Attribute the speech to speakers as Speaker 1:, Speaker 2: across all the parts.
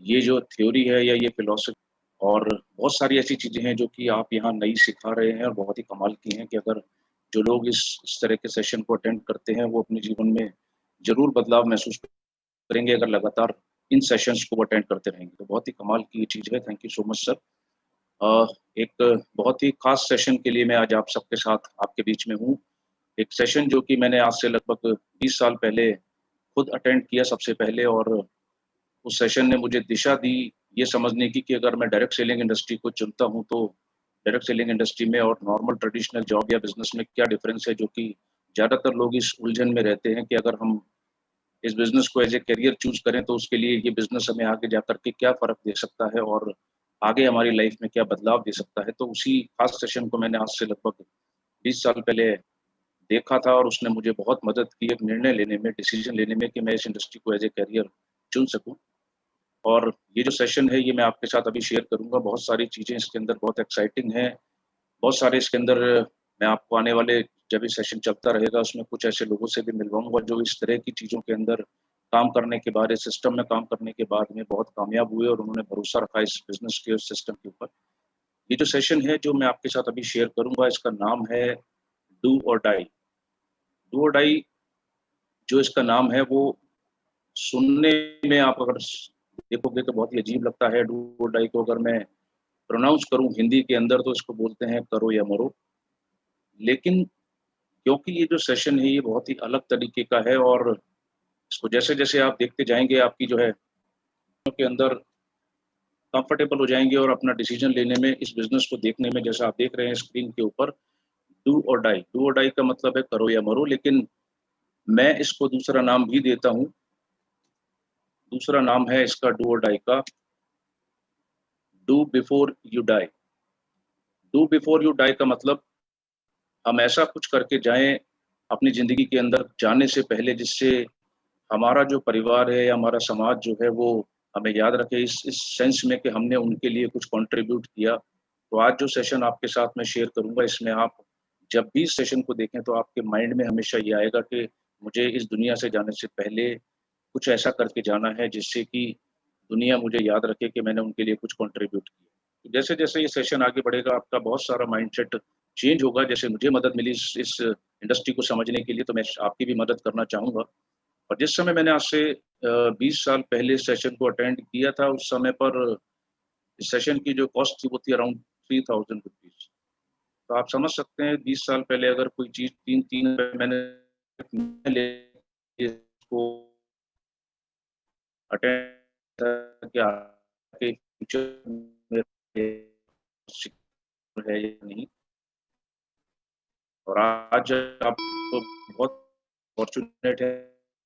Speaker 1: ये जो थ्योरी है या ये फ़िलॉसफ़ी और बहुत सारी ऐसी चीज़ें हैं जो कि आप यहाँ नई सिखा रहे हैं और बहुत ही कमाल की हैं कि अगर जो लोग इस तरह के सेशन को अटेंड करते हैं, वो अपने जीवन में ज़रूर बदलाव महसूस करेंगे अगर लगातार इन सेशंस को अटेंड करते रहेंगे। तो बहुत ही कमाल की ये चीज़ है। Thank you so much sir. एक बहुत ही ख़ास सेशन के लिए मैं आज आप सबके साथ आपके बीच में हूँ। एक सेशन जो कि मैंने आज से लगभग 20 साल पहले खुद अटेंड किया सबसे पहले और उस सेशन ने मुझे दिशा दी ये समझने की कि अगर मैं डायरेक्ट सेलिंग इंडस्ट्री को चुनता हूँ, तो डायरेक्ट सेलिंग इंडस्ट्री में और नॉर्मल ट्रेडिशनल जॉब या बिज़नेस में क्या डिफ़रेंस है, जो कि ज़्यादातर लोग इस उलझन में रहते हैं कि अगर हम इस बिज़नेस को एज़ ए करियर चूज़ करें, तो उसके लिए ये बिज़नेस हमें आगे जाकर के क्या फ़र्क दे सकता है और आगे हमारी लाइफ़ में क्या बदलाव दे सकता है। तो उसी ख़ास सेशन को मैंने आज से लगभग 20 साल पहले देखा था और उसने मुझे बहुत मदद की एक निर्णय लेने में, डिसीज़न लेने में कि मैं इस इंडस्ट्री को एज़ ए करियर चुन सकूँ। और ये जो सेशन है, ये मैं आपके साथ अभी शेयर करूँगा। बहुत सारी चीज़ें इसके अंदर बहुत एक्साइटिंग हैं। बहुत सारे इसके अंदर मैं आपको आने वाले जब ये सेशन चलता रहेगा, उसमें कुछ ऐसे लोगों से भी मिलवाऊँगा जो इस तरह की चीज़ों के अंदर काम करने के बाद, इस सिस्टम में काम करने के बाद में बहुत कामयाब हुए और उन्होंने भरोसा रखा इस बिज़नेस के, उस सिस्टम के ऊपर। ये जो सेशन है, जो मैं आपके साथ अभी शेयर करूँगा, इसका नाम है डू और डाई। डू और डाई जो इसका नाम है, वो सुनने में आप अगर देखोगे तो बहुत ही अजीब लगता है। डू और डाई को अगर मैं प्रोनाउंस करूँ हिंदी के अंदर तो इसको बोलते हैं करो या मरो। लेकिन क्योंकि ये जो सेशन है ये बहुत ही अलग तरीके का है और इसको जैसे-जैसे आप देखते जाएँगे आपकी जो है के अंदर कंफर्टेबल हो जाएँगे और अपना डिसीज़न लेने में, इस बिज़नेस को देखने में जैसा आप देख रहे हैं स्क्रीन के ऊपर डू और डाई। डू और डाई का मतलब है करो या मरो, लेकिन मैं इसको दूसरा नाम भी देता हूँ। दूसरा नाम है इसका डू और डाई का do before you die. Do before you die का मतलब हम ऐसा कुछ करके जाएँ अपनी ज़िंदगी के अंदर जाने से पहले जिससे हमारा जो परिवार है या हमारा समाज जो है वो हमें याद रखे इस सेंस में कि हमने उनके लिए कुछ कंट्रीब्यूट किया। तो आज जो सेशन आपके साथ मैं शेयर करूँगा इसमें आप जब भी इस सेशन को देखें तो आपके माइंड में हमेशा ये आएगा कि मुझे इस दुनिया से जाने से पहले कुछ ऐसा करके जाना है जिससे कि दुनिया मुझे याद रखे कि मैंने उनके लिए कुछ कंट्रीब्यूट किया। तो जैसे-जैसे ये सेशन आगे बढ़ेगा आपका बहुत सारा माइंडसेट चेंज होगा। जैसे मुझे मदद मिली इस इंडस्ट्री को समझने के लिए तो मैं आपकी भी मदद करना चाहूँगा। और जिस समय मैंने आज से 20 साल पहले इस सेशन को अटेंड किया था, उस समय पर इस सेशन की जो कॉस्ट थी वो थी अराउंड ₹3000। तो आप समझ सकते हैं 20 साल पहले अगर कोई चीज़ 3-3 रुपए मैंने ले इसको अटेंड करके आगे फ्यूचर में है या नहीं। और आज आप तो बहुत फॉर्च्यूनेट है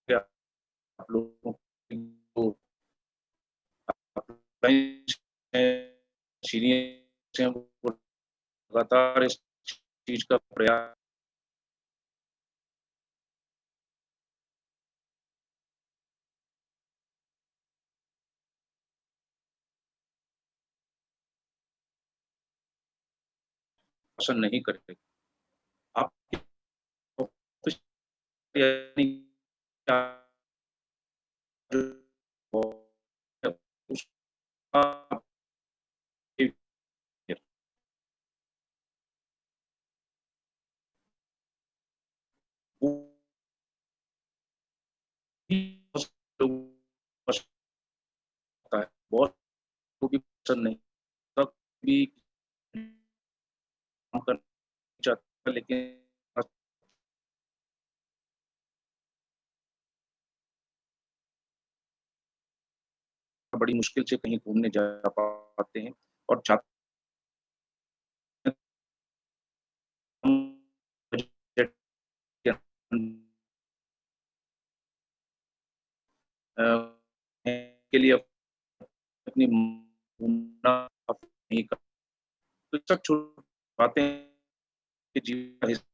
Speaker 1: कि आप लोगों को सीनियर्स हैं वो लगातार इस चीज़ का प्रयास पसंद नहीं करते। आप यानी क्या जो उसका वो भी लोगों को पसंद आता है। बहुत को भी पसंद नहीं तब भी काम करना चाहता है लेकिन बड़ी मुश्किल से कहीं घूमने जा पाते हैं और चाहते हैं बजट के के लिए अपनी घूमना नहीं कर तो सब छोटी बातें कि जीवन का हिस्सा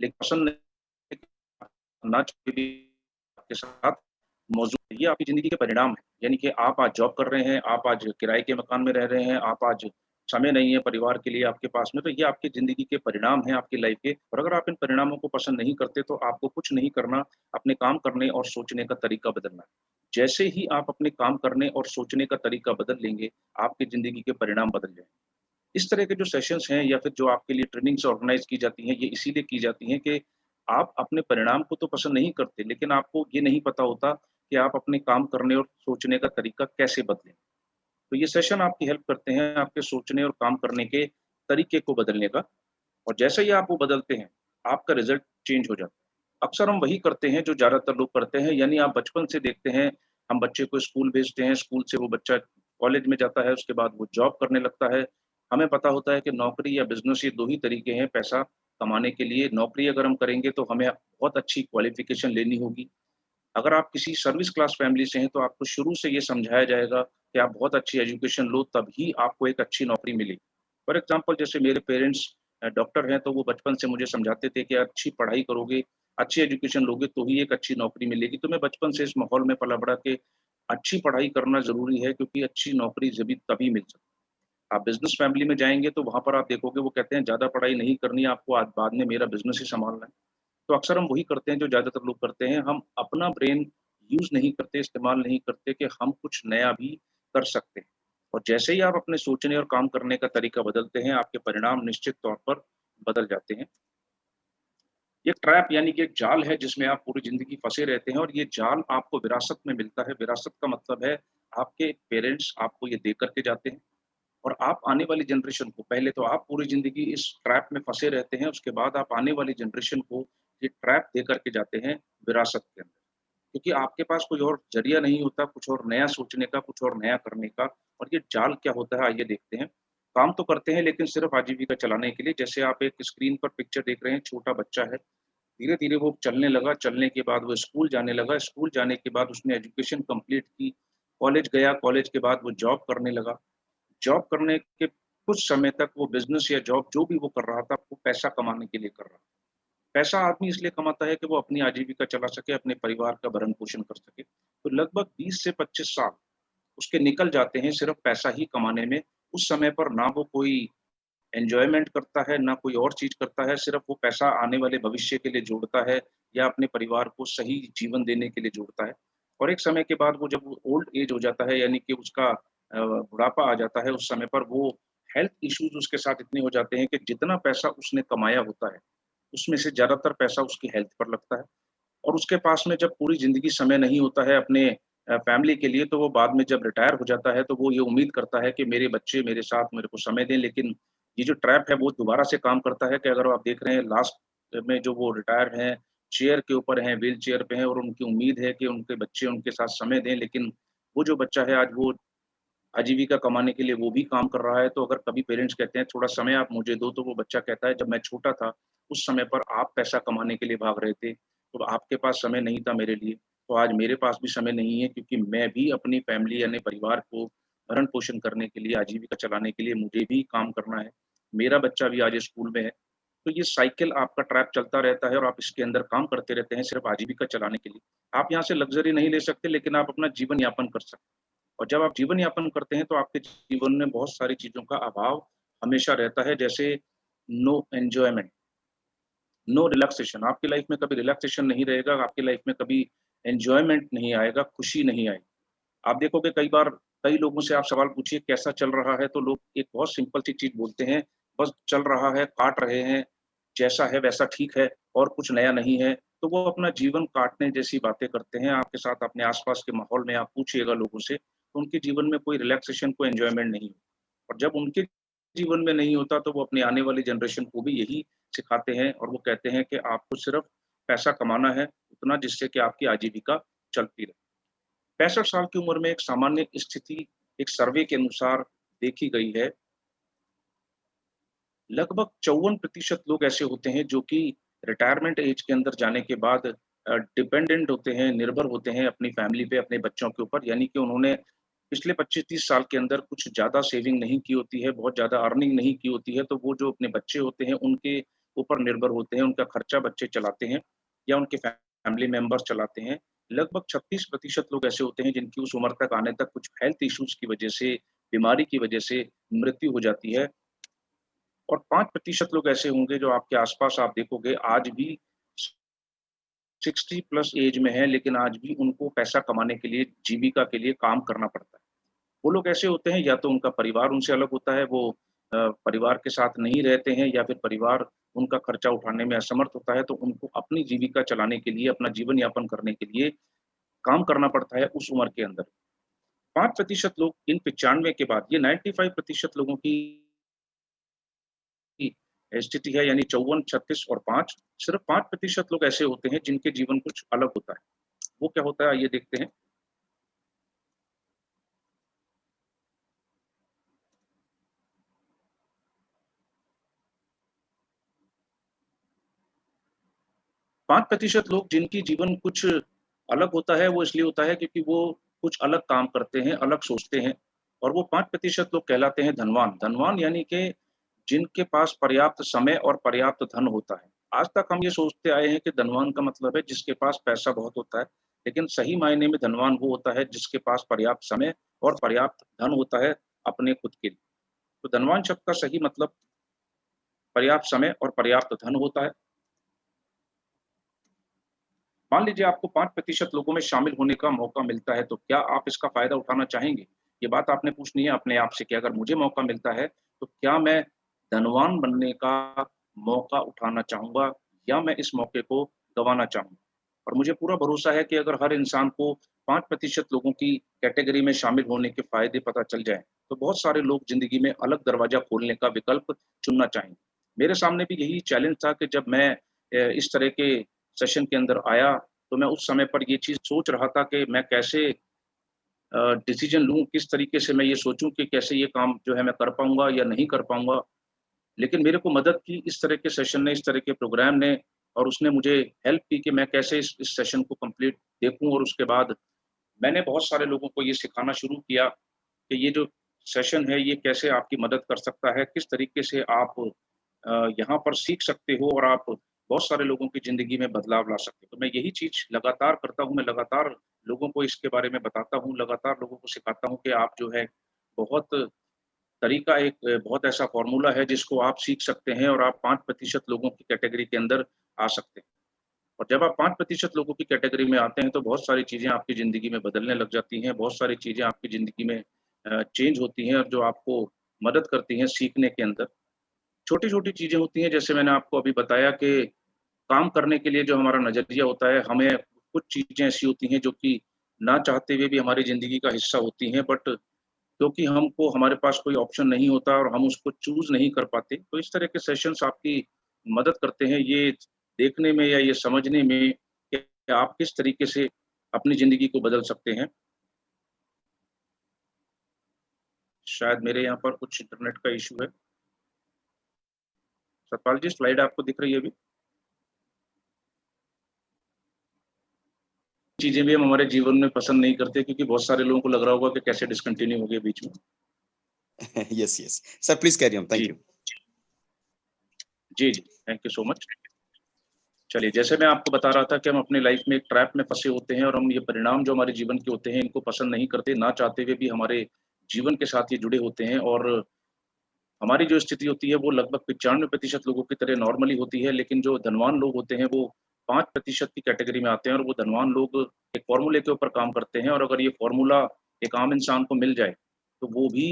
Speaker 1: लेकिन पसंद नहीं ना चाहते भी आपके साथ मौजूद है। ये आपकी ज़िंदगी के परिणाम हैं। यानी कि आप आज जॉब कर रहे हैं, आप आज किराए के मकान में रह रहे हैं, आप आज समय नहीं है परिवार के लिए आपके पास में, तो ये आपकी ज़िंदगी के परिणाम हैं आपकी लाइफ़ के। और अगर आप इन परिणामों को पसंद नहीं करते, तो आपको कुछ नहीं करना, अपने काम करने और सोचने का तरीका बदलना है। जैसे ही आप अपने काम करने और सोचने का तरीका बदल लेंगे, आपकी ज़िंदगी के परिणाम बदल जाएँगे। इस तरह के जो सेशंस हैं या फिर जो आपके लिए ट्रेनिंग्स ऑर्गेनाइज़ की जाती हैं, ये इसीलिए की जाती हैं कि आप अपने परिणाम को तो पसंद नहीं करते, लेकिन आपको ये नहीं पता होता कि आप अपने काम करने और सोचने का तरीका कैसे बदलें। तो ये सेशन आपकी हेल्प करते हैं आपके सोचने और काम करने के तरीके को बदलने का, और जैसे ही आप वो बदलते हैं, आपका रिज़ल्ट चेंज हो जाता है। अक्सर हम वही करते हैं जो ज़्यादातर लोग करते हैं, यानी आप बचपन से देखते हैं, हम बच्चे को स्कूल भेजते हैं, स्कूल से वो बच्चा कॉलेज में जाता है, उसके बाद वो जॉब करने लगता है। हमें पता होता है कि नौकरी या बिज़नेस ये 2 ही तरीके हैं पैसा कमाने के लिए। नौकरी अगर हम करेंगे तो हमें बहुत अच्छी क्वालिफ़िकेशन लेनी होगी। अगर आप किसी सर्विस क्लास फैमिली से हैं, तो आपको शुरू से ये समझाया जाएगा कि आप बहुत अच्छी एजुकेशन लो, तभी आपको एक अच्छी नौकरी मिलेगी। फॉर एग्ज़ाम्पल जैसे मेरे पेरेंट्स डॉक्टर हैं, तो वो बचपन से मुझे समझाते थे कि अच्छी पढ़ाई करोगे, अच्छी एजुकेशन लोगे, तो ही एक अच्छी नौकरी मिलेगी। तो मैं बचपन से इस माहौल में पला-बड़ा कि अच्छी पढ़ाई करना ज़रूरी है, क्योंकि अच्छी नौकरी जभी तभी मिल सकती है। आप बिज़नेस फैमिली में जाएँगे, तो वहाँ पर आप देखोगे वो कहते हैं ज़्यादा पढ़ाई नहीं करनी है, आपको आज बाद में मेरा बिज़नेस ही सँभालना है। तो अक्सर हम वही करते हैं जो ज़्यादातर लोग करते हैं, हम अपना ब्रेन यूज़ नहीं करते, इस्तेमाल नहीं करते कि हम कुछ नया भी कर सकते हैं। और जैसे ही आप अपने सोचने और काम करने का तरीका बदलते हैं, आपके परिणाम निश्चित तौर पर बदल जाते हैं। ये ट्रैप यानी कि एक जाल है जिसमें आप पूरी ज़िंदगी फँसे रहते हैं, और ये जाल आपको विरासत में मिलता है। विरासत का मतलब है आपके पेरेंट्स आपको ये दे कर के जाते हैं, और आप आने वाली जनरेशन को, पहले तो आप पूरी ज़िंदगी इस ट्रैप में फँसे रहते हैं, उसके बाद आप आने वाली जनरेशन को ये ट्रैप दे कर के जाते हैं विरासत के अंदर। क्योंकि आपके पास कोई और ज़रिया नहीं होता कुछ और नया सोचने का, कुछ और नया करने का। और ये जाल क्या होता है आइए देखते हैं। काम तो करते हैं लेकिन सिर्फ़ आजीविका चलाने के लिए। जैसे आप एक स्क्रीन पर पिक्चर देख रहे हैं, छोटा बच्चा है, धीरे-धीरे वो चलने लगा, चलने के बाद वो स्कूल जाने लगा, स्कूल जाने के बाद उसने एजुकेशन कंप्लीट की, कॉलेज गया, कॉलेज के बाद वो जॉब करने लगा। जॉब करने के कुछ समय तक वो बिज़नेस या जॉब जो भी वो कर रहा था, वो पैसा कमाने के लिए कर रहा था। पैसा आदमी इसलिए कमाता है कि वो अपनी आजीविका चला सके, अपने परिवार का भरण-पोषण कर सके। तो लगभग 20 से 25 साल उसके निकल जाते हैं सिर्फ़ पैसा ही कमाने में। उस समय पर ना वो कोई एन्जॉयमेंट करता है, ना कोई और चीज़ करता है, सिर्फ़ वो पैसा आने वाले भविष्य के लिए जोड़ता है या अपने परिवार को सही जीवन देने के लिए जोड़ता है। और एक समय के बाद वो जब वो ओल्ड एज हो जाता है, यानी कि उसका बुढ़ापा आ जाता है, उस समय पर वो हेल्थ इश्यूज़ उसके साथ इतने हो जाते हैं कि जितना पैसा उसने कमाया होता है, उसमें से ज़्यादातर पैसा उसकी हेल्थ पर लगता है। और उसके पास में जब पूरी ज़िंदगी समय नहीं होता है अपने फैमिली के लिए, तो वो बाद में जब रिटायर हो जाता है, तो वो ये उम्मीद करता है कि मेरे बच्चे मेरे साथ मेरे को समय दें। लेकिन ये जो ट्रैप है वो दोबारा से काम करता है कि अगर आप देख रहे हैं लास्ट में जो वो रिटायर हैं, चेयर के ऊपर हैं, व्हील चेयर पे हैं, और उनकी उम्मीद है कि उनके बच्चे उनके साथ समय दें। लेकिन वो जो बच्चा है आज वो आजीविका कमाने के लिए वो भी काम कर रहा है। तो अगर कभी पेरेंट्स कहते हैं थोड़ा समय आप मुझे दो, तो वो बच्चा कहता है जब मैं छोटा था, उस समय पर आप पैसा कमाने के लिए भाग रहे थे, तो आपके पास समय नहीं था मेरे लिए। तो आज मेरे पास भी समय नहीं है, क्योंकि मैं भी अपनी फैमिली यानी परिवार को भरण-पोषण करने के लिए, आजीविका चलाने के लिए मुझे भी काम करना है। मेरा बच्चा भी आज स्कूल में है। तो ये साइकिल आपका ट्रैप चलता रहता है और आप इसके अंदर काम करते रहते हैं सिर्फ़ आजीविका चलाने के लिए। आप यहाँ से लग्ज़री नहीं ले सकते, लेकिन आप अपना जीवन यापन कर सकते हैं। और जब आप जीवन यापन करते हैं, तो आपके जीवन में बहुत सारी चीज़ों का अभाव हमेशा रहता है, जैसे नो एन्जॉयमेंट, नो रिलैक्सेशन। आपकी लाइफ़ में कभी रिलैक्सेशन नहीं रहेगा, आपकी लाइफ़ में कभी एन्जॉयमेंट नहीं आएगा, खुशी नहीं आएगी। आप देखोगे कई बार कई लोगों से आप सवाल पूछिए कैसा चल रहा है, तो लोग एक बहुत सिंपल सी चीज़ बोलते हैं, बस चल रहा है, काट रहे हैं, जैसा है वैसा ठीक है और कुछ नया नहीं है। तो वो अपना जीवन काटने जैसी बातें करते हैं। आपके साथ अपने आस-पास के माहौल में आप पूछिएगा लोगों से, तो उनके जीवन में कोई रिलैक्सेशन, कोई एन्जॉयमेंट नहीं है। और जब उनके जीवन में नहीं होता, तो वो अपनी आने वाली जनरेशन को भी यही सिखाते हैं, और वो कहते हैं कि आपको सिर्फ़ पैसा कमाना है, उतना जिससे कि आपकी आजीविका चलती रहे। 65 साल की उम्र में एक सामान्य स्थिति एक सर्वे के अनुसार देखी गई है। लगभग 54% लोग ऐसे होते हैं जो कि रिटायरमेंट एज के अंदर जाने के बाद डिपेंडेंट होते हैं, निर्भर होते हैं अपनी फैमिली पे, अपने बच्चों के ऊपर। यानी कि उन्होंने पिछले 25-30 साल के अंदर कुछ ज़्यादा सेविंग नहीं की होती है, बहुत ज़्यादा अर्निंग नहीं की होती है, तो वो जो अपने बच्चे होते हैं, उनके ऊपर निर्भर होते हैं, उनका खर्चा बच्चे चलाते हैं या उनके फैमिली मेंबर्स चलाते हैं। लगभग 36% लोग ऐसे होते हैं जिनकी उस उम्र तक आने तक कुछ हेल्थ इश्यूज़ की वजह से, बीमारी की वजह से मृत्यु हो जाती है। और 5% लोग ऐसे होंगे जो आपके आस-पास आप देखोगे आज भी 60 प्लस एज में है, लेकिन आज भी उनको पैसा कमाने के लिए, जीविका के लिए काम करना पड़ता है। वो लोग ऐसे होते हैं या तो उनका परिवार उनसे अलग होता है, वो परिवार के साथ नहीं रहते हैं या फिर परिवार उनका खर्चा उठाने में असमर्थ होता है, तो उनको अपनी जीविका चलाने के लिए, अपना जीवन यापन करने के लिए काम करना पड़ता है उस उम्र के अंदर। 5% लोग इन 95 के बाद ये 95% लोगों की स्थिति है, यानी 54, 36 और 5, सिर्फ 5% लोग ऐसे होते हैं जिनके जीवन कुछ अलग होता है। वो क्या होता है आइए देखते हैं। 5% लोग जिनकी जीवन कुछ अलग होता है, वो इसलिए होता है क्योंकि वो कुछ अलग काम करते हैं, अलग सोचते हैं और वो 5% लोग कहलाते हैं धनवान। धनवान यानी कि जिनके पास पर्याप्त समय और पर्याप्त धन होता है। आज तक हम ये सोचते आए हैं कि धनवान का मतलब है जिसके पास पैसा बहुत होता है, लेकिन सही मायने में धनवान वो होता है जिसके पास पर्याप्त समय और पर्याप्त धन होता है अपने खुद के लिए। तो धनवान शब्द का सही मतलब पर्याप्त समय और पर्याप्त धन होता है। मान लीजिए आपको 5% लोगों में शामिल होने का मौका मिलता है, तो क्या आप इसका फ़ायदा उठाना चाहेंगे? ये बात आपने पूछनी है अपने आप से कि अगर मुझे मौका मिलता है, तो क्या मैं धनवान बनने का मौका उठाना चाहूँगा या मैं इस मौके को गँवाना चाहूँगा? और मुझे पूरा भरोसा है कि अगर हर इंसान को 5% लोगों की कैटेगरी में शामिल होने के फ़ायदे पता चल जाएँ, तो बहुत सारे लोग ज़िंदगी में अलग दरवाज़ा खोलने का विकल्प चुनना चाहेंगे। मेरे सामने भी यही चैलेंज था कि जब मैं इस तरह के सेशन के अंदर आया, तो मैं उस समय पर ये चीज़ सोच रहा था कि मैं कैसे डिसीज़न लूँ, किस तरीके से मैं ये सोचूँ कि कैसे ये काम जो है मैं कर पाऊँगा या नहीं कर पाऊँगा। लेकिन मेरे को मदद की इस तरह के सेशन ने, इस तरह के प्रोग्राम ने और उसने मुझे हेल्प की कि मैं कैसे इस सेशन को कंप्लीट देखूँ और उसके बाद मैंने बहुत सारे लोगों को ये सिखाना शुरू किया कि ये जो सेशन है, ये कैसे आपकी मदद कर सकता है, किस तरीके से आप यहाँ पर सीख सकते हो और आप बहुत सारे लोगों की ज़िंदगी में बदलाव ला सकते हो। तो मैं यही चीज़ लगातार करता हूँ, मैं लगातार लोगों को इसके बारे में बताता हूँ, लगातार लोगों को सिखाता हूँ कि आप जो है बहुत तरीका एक बहुत ऐसा फ़ॉर्मूला है जिसको आप सीख सकते हैं और आप 5% लोगों की कैटेगरी के अंदर आ सकते हैं। और जब आप 5% लोगों की कैटेगरी में आते हैं, तो बहुत सारी चीज़ें आपकी ज़िंदगी में बदलने लग जाती हैं, बहुत सारी चीज़ें आपकी ज़िंदगी में चेंज होती हैं और जो आपको मदद करती हैं सीखने के अंदर। छोटी-छोटी चीज़ें होती हैं, जैसे मैंने आपको अभी बताया कि काम करने के लिए जो हमारा नज़रिया होता है, हमें कुछ चीज़ें ऐसी होती हैं जो कि ना चाहते हुए भी हमारी ज़िंदगी का हिस्सा होती हैं, बट क्योंकि हमको हमारे पास कोई ऑप्शन नहीं होता और हम उसको चूज़ नहीं कर पाते, तो इस तरह के सेशंस आपकी मदद करते हैं ये देखने में या ये समझने में कि आप किस तरीके से अपनी ज़िंदगी को बदल सकते हैं। शायद मेरे यहाँ पर कुछ इंटरनेट का इश्यू है। सतपाल जी, स्लाइड आपको दिख रही है अभी? चीज़ें भी हम हमारे जीवन में पसंद नहीं करते क्योंकि बहुत सारे लोगों को लग रहा होगा कि कैसे डिसकंटिन्यू हो गए बीच में।
Speaker 2: Yes, yes. Sir, please carry on. Thank
Speaker 1: जी,
Speaker 2: you.
Speaker 1: जी, जी। Thank you so much. चलिए, जैसे मैं आपको बता रहा था कि हम अपनी लाइफ़ में एक ट्रैप में फँसे होते हैं और हम ये परिणाम जो हमारे जीवन के होते हैं, इनको पसंद नहीं करते, ना चाहते हुए भी हमारे जीवन के साथ ये जुड़े होते हैं और हमारी जो स्थिति होती है, वो लगभग 95% लोगों की तरह नॉर्मली होती है, लेकिन जो धनवान लोग होते हैं, वो 5% की कैटेगरी में आते हैं और वो धनवान लोग एक फ़ॉर्मूले के ऊपर काम करते हैं और अगर ये फ़ॉर्मूला एक आम इंसान को मिल जाए, तो वो भी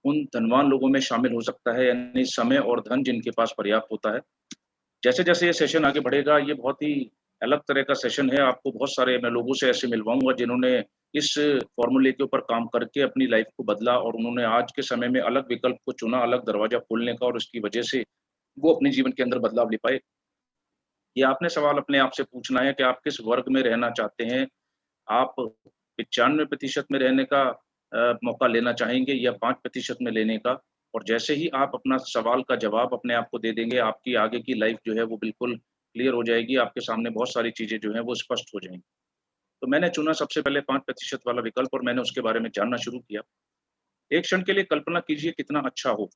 Speaker 1: उन धनवान लोगों में शामिल हो सकता है, यानी समय और धन जिनके पास पर्याप्त होता है। जैसे-जैसे ये सेशन आगे बढ़ेगा, ये बहुत ही अलग तरह का सेशन है, आपको बहुत सारे मैं लोगों से ऐसे मिलवाऊँगा जिन्होंने इस फ़ॉर्मूले के ऊपर काम करके अपनी लाइफ़ को बदला और उन्होंने आज के समय में अलग विकल्प को चुना, अलग दरवाज़ा खोलने का और उसकी वजह से वो अपने जीवन के अंदर बदलाव ले पाए। ये आपने सवाल अपने आप से पूछना है कि आप किस वर्ग में रहना चाहते हैं? आप 95% में रहने का मौका लेना चाहेंगे या 5% में लेने का? और जैसे ही आप अपना सवाल का जवाब अपने आप को दे देंगे, आपकी आगे की लाइफ़ जो है वो बिल्कुल क्लियर हो जाएगी, आपके सामने बहुत सारी चीज़ें जो हैं वो स्पष्ट हो जाएँगी। तो मैंने चुना सबसे पहले 5% वाला विकल्प और मैंने उसके बारे में जानना शुरू किया। एक क्षण के लिए कल्पना कीजिए कितना अच्छा हो,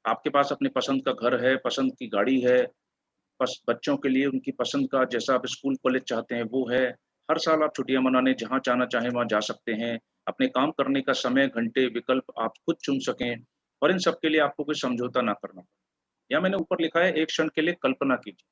Speaker 1: आपके पास अपनी पसंद का घर है, पसंद की गाड़ी है, बस बच्चों के लिए उनकी पसंद का जैसा आप स्कूल कॉलेज चाहते हैं वो है। हर साल आप छुट्टियाँ मनाने जहाँ जाना चाहें वहाँ जा सकते हैं। अपने काम करने का समय, घंटे, विकल्प आप खुद चुन सकें। और इन सब के लिए आपको कोई समझौता ना करना पड़े। या मैंने ऊपर लिखा है, एक क्षण के लिए कल्पना कीजिए।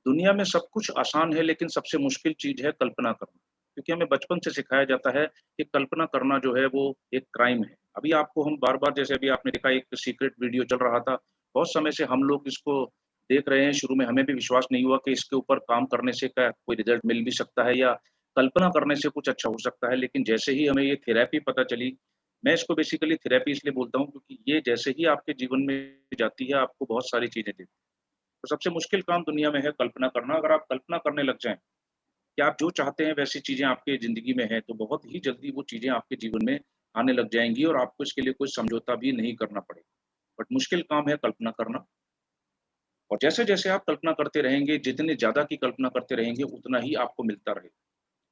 Speaker 1: दुनिया में सब कुछ आसान है, लेकिन सबसे मुश्किल चीज़ है कल्पना करना। क्योंकि हमें बचपन से सिखाया जाता है कि कल्पना करना जो है वो एक क्राइम है। अभी आपको हम बार-बार, जैसे अभी आपने देखा एक सीक्रेट वीडियो चल रहा था, बहुत समय से हम लोग इसको देख रहे हैं। शुरू में हमें भी विश्वास नहीं हुआ कि इसके ऊपर काम करने से क्या कोई रिज़ल्ट मिल भी सकता है, या कल्पना करने से कुछ अच्छा हो सकता है। लेकिन जैसे ही हमें ये थेरेपी पता चली, मैं इसको बेसिकली थेरेपी इसलिए बोलता हूँ क्योंकि ये जैसे ही आपके जीवन में जाती है, आपको बहुत सारी चीज़ें देती है। तो सबसे मुश्किल काम दुनिया में है कल्पना करना। अगर आप कल्पना करने लग जाएँ कि आप जो चाहते हैं वैसी चीज़ें आपकी ज़िंदगी में हैं, तो बहुत ही जल्दी वो चीज़ें आपके जीवन में आने लग जाएँगी और आपको इसके लिए कोई समझौता भी नहीं करना पड़ेगा। बट मुश्किल काम है कल्पना करना। और जैसे-जैसे आप कल्पना करते रहेंगे, जितनी ज़्यादा की कल्पना करते रहेंगे, उतना ही आपको मिलता रहेगा।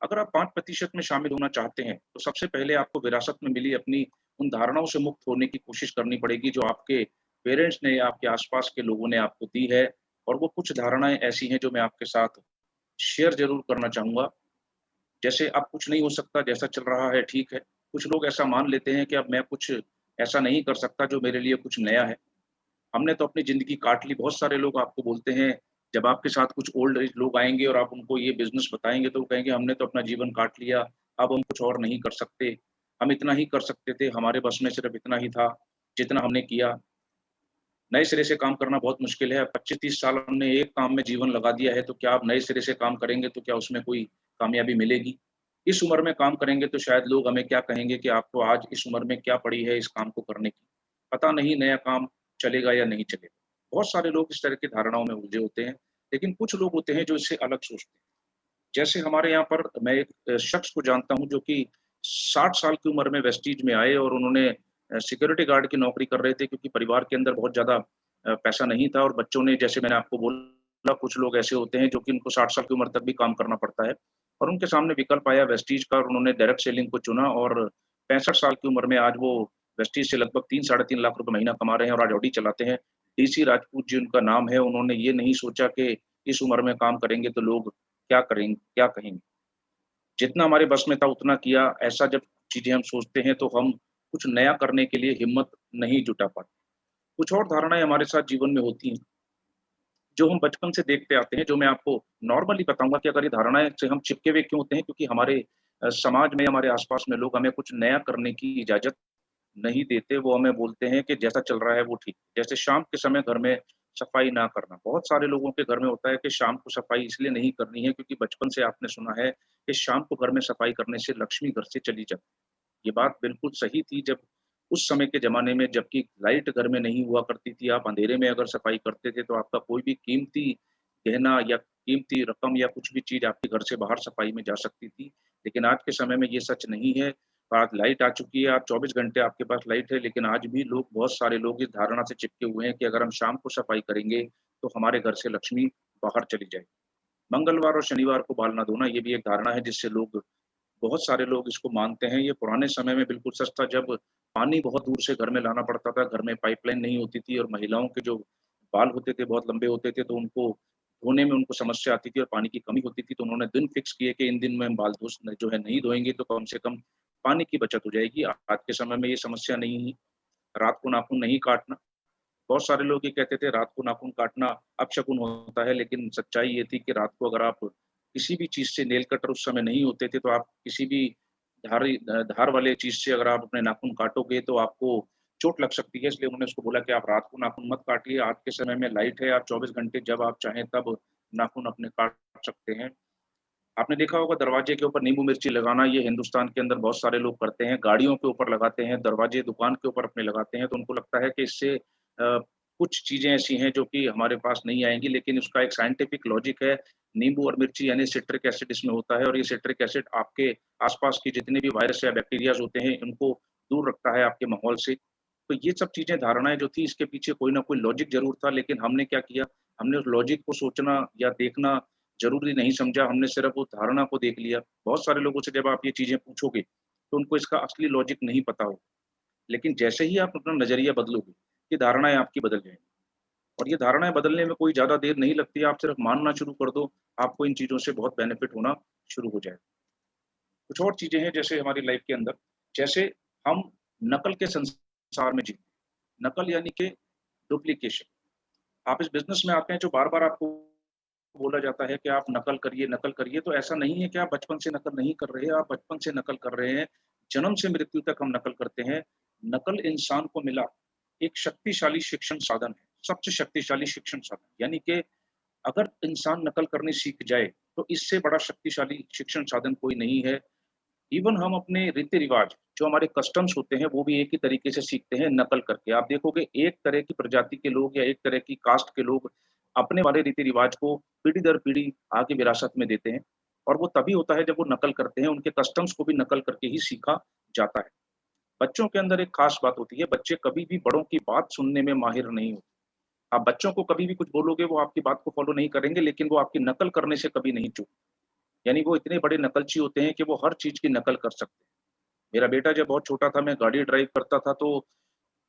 Speaker 1: अगर आप 5% में शामिल होना चाहते हैं, तो सबसे पहले आपको विरासत में मिली अपनी उन धारणाओं से मुक्त होने की कोशिश करनी पड़ेगी, जो आपके पेरेंट्स ने या आपके आस-पास के लोगों ने आपको दी है। और वो कुछ धारणाएँ ऐसी हैं, जो मैं आपके साथ शेयर ज़रूर करना चाहूँगा। जैसे अब कुछ नहीं हो सकता, जैसा चल रहा है ठीक है। कुछ लोग ऐसा मान लेते हैं कि अब मैं कुछ ऐसा नहीं कर सकता जो मेरे लिए कुछ नया है। हमने तो अपनी ज़िंदगी काट ली। बहुत सारे लोग आपको बोलते हैं, जब आपके साथ कुछ ओल्ड एज लोग आएँगे और आप उनको ये बिज़नेस बताएँगे, तो वो कहेंगे हमने तो अपना जीवन काट लिया, अब हम कुछ और नहीं कर सकते। हम इतना ही कर सकते थे, हमारे बस में सिर्फ़ इतना ही था, जितना हमने किया। नए सिरे से काम करना बहुत मुश्किल है। 25-30 साल हमने एक काम में जीवन लगा दिया है, तो क्या आप नए सिरे से काम करेंगे, तो क्या उसमें कोई कामयाबी मिलेगी? इस उम्र में काम करेंगे तो शायद लोग हमें क्या कहेंगे कि आपको आज इस उम्र में क्या पड़ी है इस काम को करने की? पता नहीं नया काम चलेगा या नहीं चलेगा। बहुत सारे लोग इस तरह की धारणाओं में उलझे होते हैं, लेकिन कुछ लोग होते हैं जो इससे अलग सोचते हैं। जैसे हमारे यहाँ पर मैं एक शख्स को जानता हूँ जो कि 60 साल की उम्र में वेस्टीज में आए और उन्होंने सिक्योरिटी गार्ड की नौकरी कर रहे थे, क्योंकि परिवार के अंदर बहुत ज़्यादा पैसा नहीं था और बच्चों ने, जैसे मैंने आपको बोला, कुछ लोग ऐसे होते हैं जो कि उनको 60 साल की उम्र तक भी काम करना पड़ता है और उनके सामने विकल्प आया वेस्टीज का और उन्होंने डायरेक्ट सेलिंग को चुना और 65 साल की उम्र में आज वो वेस्टीज से लगभग 3 साढ़े 3 लाख रुपए महीना कमा रहे हैं और आज ऑडी चलाते हैं। डीसी राजपूत जी उनका नाम है। उन्होंने ये नहीं सोचा कि इस उम्र में काम करेंगे तो लोग क्या कहेंगे? जितना हमारे बस में था उतना किया। ऐसा जब चीज़ें हम सोचते हैं तो हम कुछ नया करने के लिए हिम्मत नहीं जुटा पाते। कुछ और धारणाएँ हमारे साथ जीवन में होती हैं, जो हम बचपन से देखते आते हैं, जो मैं आपको नॉर्मली बताऊँगा कि अगर ये धारणाएँ से हम चिपके हुए क्यों होते हैं, क्योंकि हमारे समाज में, हमारे आस-पास में लोग हमें कुछ नया करने की इजाज़त नहीं देते। वो हमें बोलते हैं कि जैसा चल रहा है वो ठीक है। जैसे शाम के समय घर में सफाई ना करना। बहुत सारे लोगों के घर में होता है कि शाम को सफाई इसलिए नहीं करनी है क्योंकि बचपन से आपने सुना है कि शाम को घर में सफाई करने से लक्ष्मी घर से चली जाती है। ये बात बिल्कुल सही थी जब उस समय के ज़माने में, जबकि लाइट घर में नहीं हुआ करती थी, आप अंधेरे में अगर सफाई करते थे तो आपका कोई भी कीमती गहना या कीमती रकम या कुछ भी चीज़ आपके घर से बाहर सफाई में जा सकती थी। लेकिन आज के समय में ये सच नहीं है। आज लाइट आ चुकी है, आज 24 घंटे आपके पास लाइट है, लेकिन आज भी लोग, बहुत सारे लोग इस धारणा से चिपके हुए हैं कि अगर हम शाम को सफाई करेंगे, तो हमारे घर से लक्ष्मी बाहर चली जाएगी। मंगलवार और शनिवार को बाल ना धोना, ये भी एक धारणा है जिससे लोग, बहुत सारे लोग इसको मानते हैं। ये पुराने समय में बिल्कुल सच था, जब पानी बहुत दूर से घर में लाना पड़ता था, घर में पाइपलाइन नहीं होती थी और महिलाओं के जो बाल होते थे बहुत लंबे होते थे, तो उनको धोने में उनको समस्या आती थी और पानी की कमी होती थी, तो उन्होंने दिन फिक्स किए कि इन दिन में हम बाल जो है नहीं धोएँगे, तो कम से कम पानी की बचत हो जाएगी। आज के समय में ये समस्या नहीं है। रात को नाखून नहीं काटना। बहुत सारे लोग ये कहते थे रात को नाखून काटना अपशकुन होता है, लेकिन सच्चाई ये थी कि रात को अगर आप किसी भी चीज़ से, नेल कटर उस समय नहीं होते थे, तो आप किसी भी धार वाले चीज़ से अगर आप अपने नाखून काटोगे तो आपको चोट लग सकती है। इसलिए उन्होंने उसको बोला कि आप रात को नाखून मत काटिए। आज के समय में लाइट है, आप 24 घंटे जब आप चाहें तब नाखून अपने काट सकते हैं। आपने देखा होगा दरवाजे के ऊपर नींबू मिर्ची लगाना, ये हिंदुस्तान के अंदर बहुत सारे लोग करते हैं। गाड़ियों के ऊपर लगाते हैं, दरवाजे दुकान के ऊपर अपने लगाते हैं, तो उनको लगता है कि इससे कुछ चीज़ें ऐसी हैं जो कि हमारे पास नहीं आएँगी, लेकिन उसका एक साइंटिफिक लॉजिक है। नींबू और मिर्ची यानी सिट्रिक एसिड इसमें होता है और ये सिट्रिक एसिड आपके आस-पास के जितने भी वायरस या बैक्टीरियाज़ होते हैं, इनको दूर रखता है आपके माहौल से। तो ये सब चीज़ें, धारणाएँ जो थी, इसके पीछे कोई ना कोई लॉजिक ज़रूर था, लेकिन हमने क्या किया, हमने उस लॉजिक को सोचना या देखना ज़रूरी नहीं समझा, हमने सिर्फ़ उस धारणा को देख लिया। बहुत सारे लोगों से जब आप ये चीज़ें पूछोगे, तो उनको इसका असली लॉजिक नहीं पता होगा। लेकिन जैसे ही आप अपना नज़रिया बदलोगे, ये धारणाएँ आपकी बदल जाएँगी और ये धारणाएँ बदलने में कोई ज़्यादा देर नहीं लगती है, आप सिर्फ़ मानना शुरू कर दो, आपको इन चीज़ों से बहुत बेनिफिट होना शुरू हो जाएगा। कुछ और चीज़ें हैं जैसे हमारी लाइफ़ के अंदर, जैसे हम नकल के संसार में जीते हैं। नकल यानी कि डुप्लीकेशन। आप इस बिज़नेस में आते हैं जो बार-बार आपको बोला जाता है कि आप नकल करिए, तो ऐसा नहीं है कि आप बचपन से नकल नहीं कर रहे हैं, आप बचपन से नकल कर रहे हैं, जन्म से मृत्यु तक हम नकल करते हैं। नकल इंसान को मिला एक शक्तिशाली शिक्षण साधन है, सबसे शक्तिशाली शिक्षण साधन। यानी कि अगर इंसान नकल करनी सीख जाए, तो इससे बड़ा शक्तिशाली शिक्षण साधन कोई नहीं है। इवन हम अपने रीति-रिवाज, जो हमारे कस्टम्स होते हैं, वो भी एक ही तरीके से सीखते हैं नकल करके। आप देखोगे एक तरह की प्रजाति के लोग या एक तरह की कास्ट के लोग अपने वाले रीति-रिवाज को पीढ़ी दर पीढ़ी आगे विरासत में देते हैं और वो तभी होता है जब वो नकल करते हैं, उनके कस्टम्स को भी नकल करके ही सीखा जाता है। बच्चों के अंदर एक खास बात होती है, बच्चे कभी भी बड़ों की बात सुनने में माहिर नहीं होते। आप बच्चों को कभी भी कुछ बोलोगे, वो आपकी बात को फ़ॉलो नहीं करेंगे, लेकिन वो आपकी नकल करने से कभी नहीं चूक। यानी वो इतने बड़े नकलची होते हैं कि वो हर चीज़ की नकल कर सकते हैं। मेरा बेटा जब बहुत छोटा था, मैं गाड़ी ड्राइव करता था, तो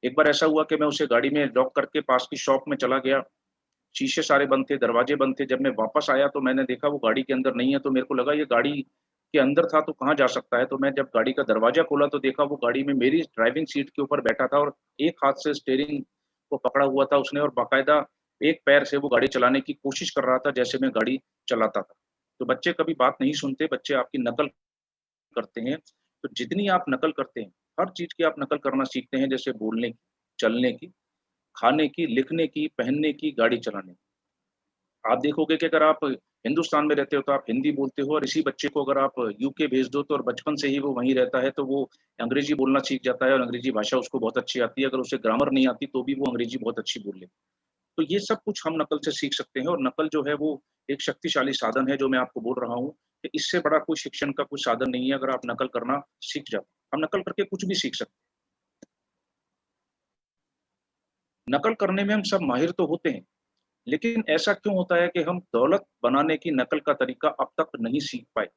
Speaker 1: एक बार ऐसा हुआ कि मैं उसे गाड़ी में लॉक करके पास की शॉप में चला गया। शीशे सारे बंद थे, दरवाजे बंद थे। जब मैं वापस आया तो मैंने देखा वो गाड़ी के अंदर नहीं है, तो मेरे को लगा ये गाड़ी के अंदर था तो कहाँ जा सकता है? तो मैं जब गाड़ी का दरवाज़ा खोला तो देखा वो गाड़ी में मेरी ड्राइविंग सीट के ऊपर बैठा था और एक हाथ से स्टीयरिंग को पकड़ा हुआ था उसने और बाकायदा एक पैर से वो गाड़ी चलाने की कोशिश कर रहा था जैसे मैं गाड़ी चलाता था। तो बच्चे कभी बात नहीं सुनते, बच्चे आपकी नकल करते हैं। तो जितनी आप नकल करते हैं, हर चीज़ की आप नकल करना सीखते हैं, जैसे बोलने की, चलने की, खाने की, लिखने की, पहनने की, गाड़ी चलाने की। आप देखोगे कि अगर आप हिंदुस्तान में रहते हो तो आप हिंदी बोलते हो और इसी बच्चे को अगर आप यूके भेज दो तो और बचपन से ही वो वहीं रहता है तो वो अंग्रेज़ी बोलना सीख जाता है और अंग्रेज़ी भाषा उसको बहुत अच्छी आती है। अगर उसे ग्रामर नहीं आती तो भी वो अंग्रेज़ी बहुत अच्छी बोल लेता है। तो ये सब कुछ हम नकल से सीख सकते हैं और नकल जो है वो एक शक्तिशाली साधन है जो मैं आपको बोल रहा हूँ कि इससे बड़ा कोई शिक्षण का कोई साधन नहीं है अगर आप नकल करना सीख जाओ। हम नकल करके कुछ भी सीख सकते हैं। नकल करने में हम सब माहिर तो होते हैं, लेकिन ऐसा क्यों होता है कि हम दौलत बनाने की नकल का तरीका अब तक नहीं सीख पाए?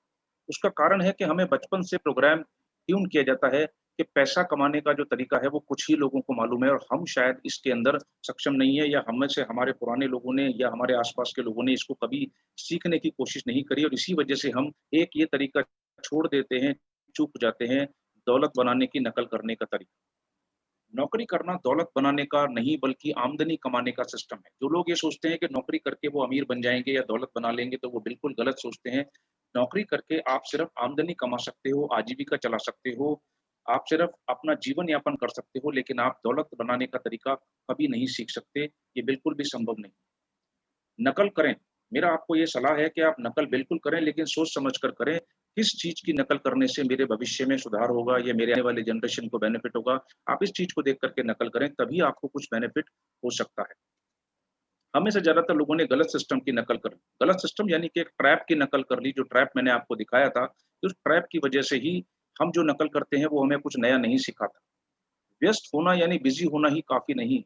Speaker 1: उसका कारण है कि हमें बचपन से प्रोग्राम ट्यून किया जाता है कि पैसा कमाने का जो तरीका है वो कुछ ही लोगों को मालूम है और हम शायद इसके अंदर सक्षम नहीं है या हम में से हमारे पुराने लोगों ने या हमारे आस-पास के लोगों ने इसको कभी सीखने की कोशिश नहीं करी और इसी वजह से हम एक ये तरीका छोड़ देते हैं, चूक जाते हैं, दौलत बनाने की नकल करने का तरीका। नौकरी करना दौलत बनाने का नहीं बल्कि आमदनी कमाने का सिस्टम है। जो लोग ये सोचते हैं कि नौकरी करके वो अमीर बन जाएँगे या दौलत बना लेंगे तो वो बिल्कुल गलत सोचते हैं। नौकरी करके आप सिर्फ़ आमदनी कमा सकते हो, आजीविका चला सकते हो, आप सिर्फ़ अपना जीवन यापन कर सकते हो, लेकिन आप दौलत बनाने का तरीका कभी नहीं सीख सकते, ये बिल्कुल भी संभव नहीं। नकल करें, मेरा आपको ये सलाह है कि आप नकल बिल्कुल करें लेकिन सोच समझ कर करें, किस चीज़ की नकल करने से मेरे भविष्य में सुधार होगा या मेरे आने वाली जनरेशन को बेनिफिट होगा। आप इस चीज़ को देख कर के नकल करें, तभी आपको कुछ बेनिफिट हो सकता है। हमें से ज़्यादातर लोगों ने गलत सिस्टम की नकल कर ली। गलत सिस्टम यानी कि एक ट्रैप की नकल कर ली, जो ट्रैप मैंने आपको दिखाया था, उस ट्रैप की वजह से ही हम जो नकल करते हैं, वो हमें कुछ नया नहीं सिखाता। व्यस्त होना यानी बिज़ी होना ही काफ़ी नहीं।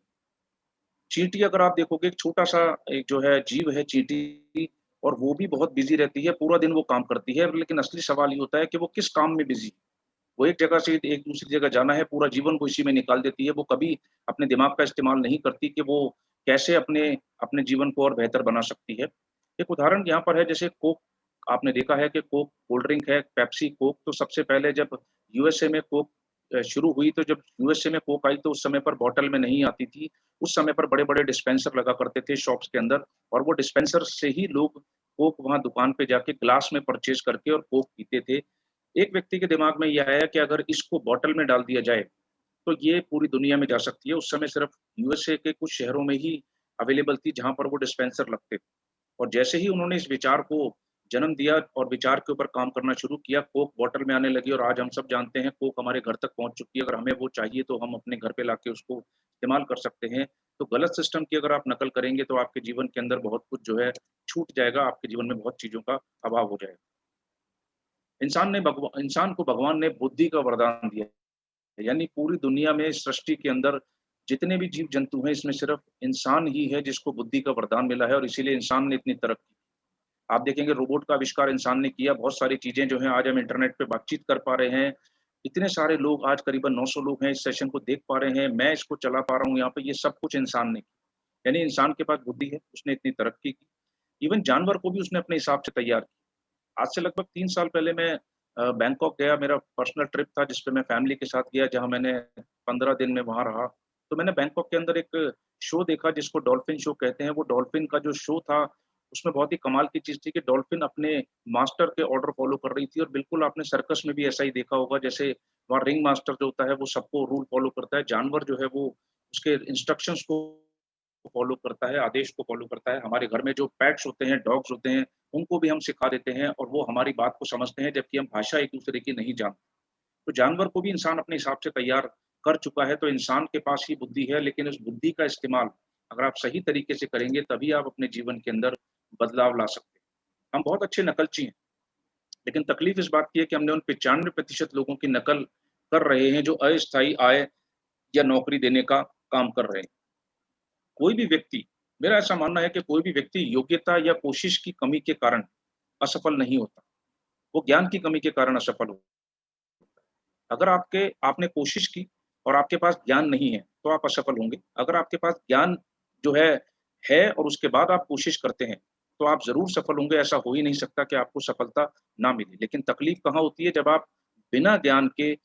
Speaker 1: चींटी अगर आप देखोगे एक छोटा-सा एक जो है जीव है चींटी और वो भी बहुत बिज़ी रहती है, पूरा दिन वो काम करती है, लेकिन असली सवाल ये होता है कि वो किस काम में बिज़ी है। वो एक जगह से एक दूसरी जगह जाना है, पूरा जीवन वो इसी में निकाल देती है। वो कभी अपने दिमाग का इस्तेमाल नहीं करती कि वो कैसे अपने अपने जीवन को और बेहतर बना सकती है। एक उदाहरण यहाँ पर है जैसे कोक, आपने देखा है कि कोक कोल्ड ड्रिंक है, पेप्सी, कोक तो सबसे पहले जब यूएसए में कोक शुरू हुई तो जब यूएसए में कोक आई तो उस समय पर बॉटल में नहीं आती थी। उस समय पर बड़े-बड़े डिस्पेंसर लगा करते थे शॉप्स के अंदर और वो डिस्पेंसर से ही लोग कोक वहाँ दुकान पे जाके ग्लास में परचेज़ करके और कोक पीते थे। एक व्यक्ति के दिमाग में ये आया कि अगर इसको बॉटल में डाल दिया जाए, तो ये पूरी दुनिया में जा सकती है। उस समय सिर्फ़ यूएसए के कुछ शहरों में ही अवेलेबल थी, जहाँ पर वो डिस्पेंसर लगते थे। और जैसे ही उन्होंने इस विचार को जन्म दिया और विचार के ऊपर काम करना शुरू किया, कोक बॉटल में आने लगी और आज हम सब जानते हैं, कोक हमारे घर तक पहुँच चुकी है। अगर हमें वो चाहिए, तो हम अपने घर पे लाके उसको इस्तेमाल कर सकते हैं। तो गलत सिस्टम की अगर आप नकल करेंगे, तो आपके जीवन के अंदर बहुत कुछ जो है छूट जाएगा, आपके जीवन में बहुत चीज़ों का अभाव हो जाएगा। इंसान को भगवान ने बुद्धि का वरदान दिया है, यानी पूरी दुनिया में सृष्टि के अंदर जितने भी जीव-जंतु हैं, इसमें सिर्फ़ इंसान ही है जिसको बुद्धि का वरदान मिला है और इसीलिए इंसान ने इतनी तरक्की। आप देखेंगे रोबोट का आविष्कार इंसान ने किया, बहुत सारी चीज़ें जो हैं आज हम इंटरनेट पे बातचीत कर पा रहे हैं। इतने सारे लोग आज करीबन 900 लोग हैं इस सेशन को देख पा रहे हैं, मैं इसको चला पा रहा हूँ यहाँ पे, ये सब कुछ इंसान ने किया। यानी इंसान के पास बुद्धि है, उसने इतनी तरक्की की। इवन जानवर को भी उसने अपने हिसाब से तैयार किया। आज से लगभग 3 साल पहले मैं बैंकॉक गया, मेरा पर्सनल ट्रिप था जिस पे मैं फैमिली के साथ गया, जहाँ मैंने 15 दिन में वहाँ रहा। तो मैंने बैंकॉक के अंदर एक शो देखा जिसको डॉल्फिन शो कहते हैं। वो डॉल्फिन का जो शो था, उसमें बहुत ही कमाल की चीज़ थी कि डॉल्फिन अपने मास्टर के ऑर्डर फ़ॉलो कर रही थी और बिल्कुल आपने सर्कस में भी ऐसा ही देखा होगा, जैसे वहाँ रिंग मास्टर जो होता है वो सबको रूल फ़ॉलो करता है, जानवर जो है वो उसके इंस्ट्रक्शंस को फ़ॉलो करता है, आदेश को फ़ॉलो करता है। हमारे घर में जो पेट्स होते हैं, डॉग्स होते हैं, उनको भी हम सिखा देते हैं और वो हमारी बात को समझते हैं, जबकि हम भाषा एक-दूसरे की नहीं जानते। तो जानवर को भी इंसान अपने हिसाब से तैयार कर चुका है, तो इंसान के पास ही बुद्धि है, लेकिन उस बुद्धि का इस्तेमाल अगर आप सही तरीके से करेंगे, तभी आप अपने जीवन के अंदर बदलाव ला सकते हैं। हम बहुत अच्छे नकलची हैं, लेकिन तकलीफ इस बात की है कि हमने उन 95% लोगों की नकल कर रहे हैं, जो अस्थायी आय या नौकरी देने का काम कर रहे हैं। कोई भी व्यक्ति मेरा ऐसा मानना है कि कोई भी व्यक्ति योग्यता या कोशिश की कमी के कारण असफल नहीं होता, वो ज्ञान की कमी के कारण असफल होता है। अगर आपने कोशिश की और आपके पास ज्ञान नहीं है, तो आप असफल होंगे। अगर आपके पास ज्ञान जो है और उसके बाद आप कोशिश करते हैं, तो आप ज़रूर सफल होंगे। ऐसा हो ही नहीं सकता कि आपको सफलता ना मिले। लेकिन तकलीफ कहाँ होती है, जब आप बिना ज्ञान के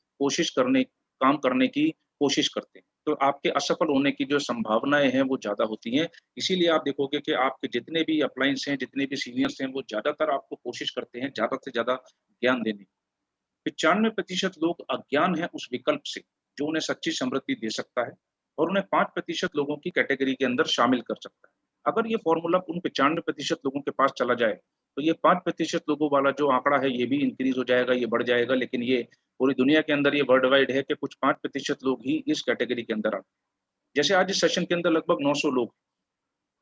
Speaker 1: काम करने की कोशिश करते हैं, तो आपके असफल होने की जो संभावनाएँ हैं, वो ज़्यादा होती हैं। इसीलिए आप देखोगे कि आपके जितने भी अपलाइन्स हैं, जितने भी सीनियर्स हैं, वो ज़्यादातर आपको कोशिश करते हैं ज़्यादा से ज़्यादा ज्ञान देने की। 95% लोग अज्ञान हैं उस विकल्प से, जो उन्हें सच्ची समृद्धि दे सकता है और उन्हें 5% लोगों की कैटेगरी के अंदर शामिल कर सकता है। अगर ये फ़ॉर्मूला उन 95% लोगों के पास चला जाए, तो ये 5% लोगों वाला जो आंकड़ा है, ये भी इंक्रीज़ हो जाएगा, ये बढ़ जाएगा, लेकिन ये पूरी दुनिया के अंदर ये वर्ल्ड वाइड है कि कुछ 5% लोग ही इस कैटेगरी के अंदर आते हैं। जैसे आज इस सेशन के अंदर लगभग 900 लोग,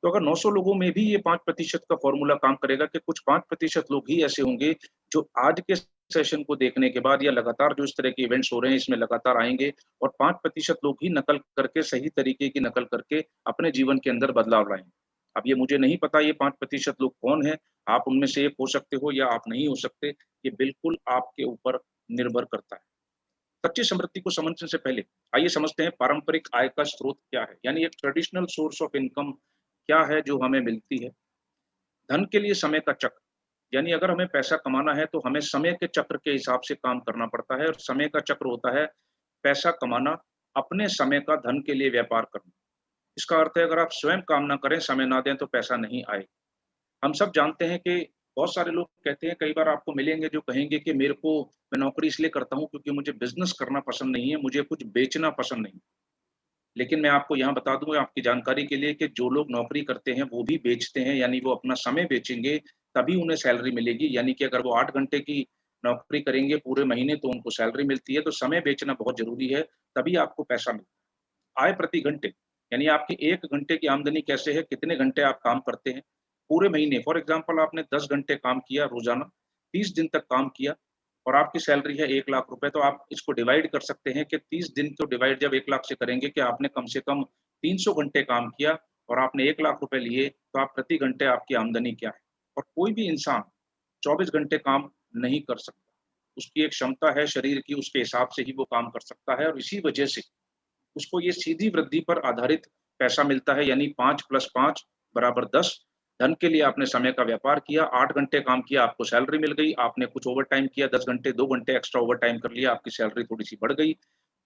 Speaker 1: तो अगर 900 लोगों में भी ये 5% का फ़ॉर्मूला काम करेगा कि कुछ 5% लोग ही ऐसे होंगे, जो आज के सेशन को देखने के बाद या लगातार जो इस तरह के इवेंट्स हो रहे हैं, इसमें लगातार आएँगे और 5% लोग ही नकल करके, सही तरीके की नकल करके अपने जीवन के अंदर बदलाव लाएँगे। अब ये मुझे नहीं पता ये 5% लोग कौन हैं, आप उनमें से एक हो सकते हो या आप नहीं हो सकते, ये बिल्कुल आपके ऊपर निर्भर करता है। सच्ची समृद्धि को समझने से पहले आइए समझते हैं पारंपरिक आय का स्रोत क्या है, यानी एक ट्रेडिशनल सोर्स ऑफ इनकम क्या है जो हमें मिलती है। धन के लिए समय का चक्र, यानी अगर हमें पैसा कमाना है तो हमें समय के चक्र के हिसाब से काम करना पड़ता है और समय का चक्र होता है पैसा कमाना, अपने समय का धन के लिए व्यापार करना। इसका अर्थ है अगर आप स्वयं काम ना करें, समय ना दें तो पैसा नहीं आएगा। हम सब जानते हैं कि बहुत सारे लोग कहते हैं, कई बार आपको मिलेंगे जो कहेंगे कि मैं नौकरी इसलिए करता हूँ क्योंकि मुझे बिज़नेस करना पसंद नहीं है, मुझे कुछ बेचना पसंद नहीं। लेकिन मैं आपको यहाँ बता दूँ आपकी जानकारी के लिए कि जो लोग नौकरी करते हैं, वो भी बेचते हैं, यानी वो अपना समय बेचेंगे, तभी उन्हें सैलरी मिलेगी। यानी कि अगर वो 8 घंटे की नौकरी करेंगे पूरे महीने तो उनको सैलरी मिलती है, तो समय बेचना बहुत ज़रूरी है, तभी आपको पैसा मिलता है। आय प्रति घंटे, यानी आपकी 1 घंटे की आमदनी कैसे है, कितने घंटे आप काम करते हैं, पूरे महीने फॉर एग्ज़ाम्पल आपने 10 घंटे काम किया रोज़ाना, 30 दिन तक काम किया और आपकी सैलरी है 1 लाख रुपए, तो आप इसको डिवाइड कर सकते हैं कि 30 दिन को डिवाइड जब 1 लाख से करेंगे कि आपने कम से कम 300 घंटे काम किया और आपने 1 लाख रुपए लिए, तो आप प्रति घंटे आपकी आमदनी क्या है? और कोई भी इंसान 24 घंटे काम नहीं कर सकता। उसकी एक क्षमता है शरीर की, उसके हिसाब से ही वो काम कर सकता है और इसी वजह से उसको ये सीधी वृद्धि पर आधारित पैसा मिलता है, यानी 5 + 5 = 10। धन के लिए आपने समय का व्यापार किया, 8 घंटे काम किया, आपको सैलरी मिल गई, आपने कुछ ओवरटाइम किया 10 घंटे, 2 घंटे एक्स्ट्रा ओवरटाइम कर लिया, आपकी सैलरी थोड़ी-सी बढ़ गई।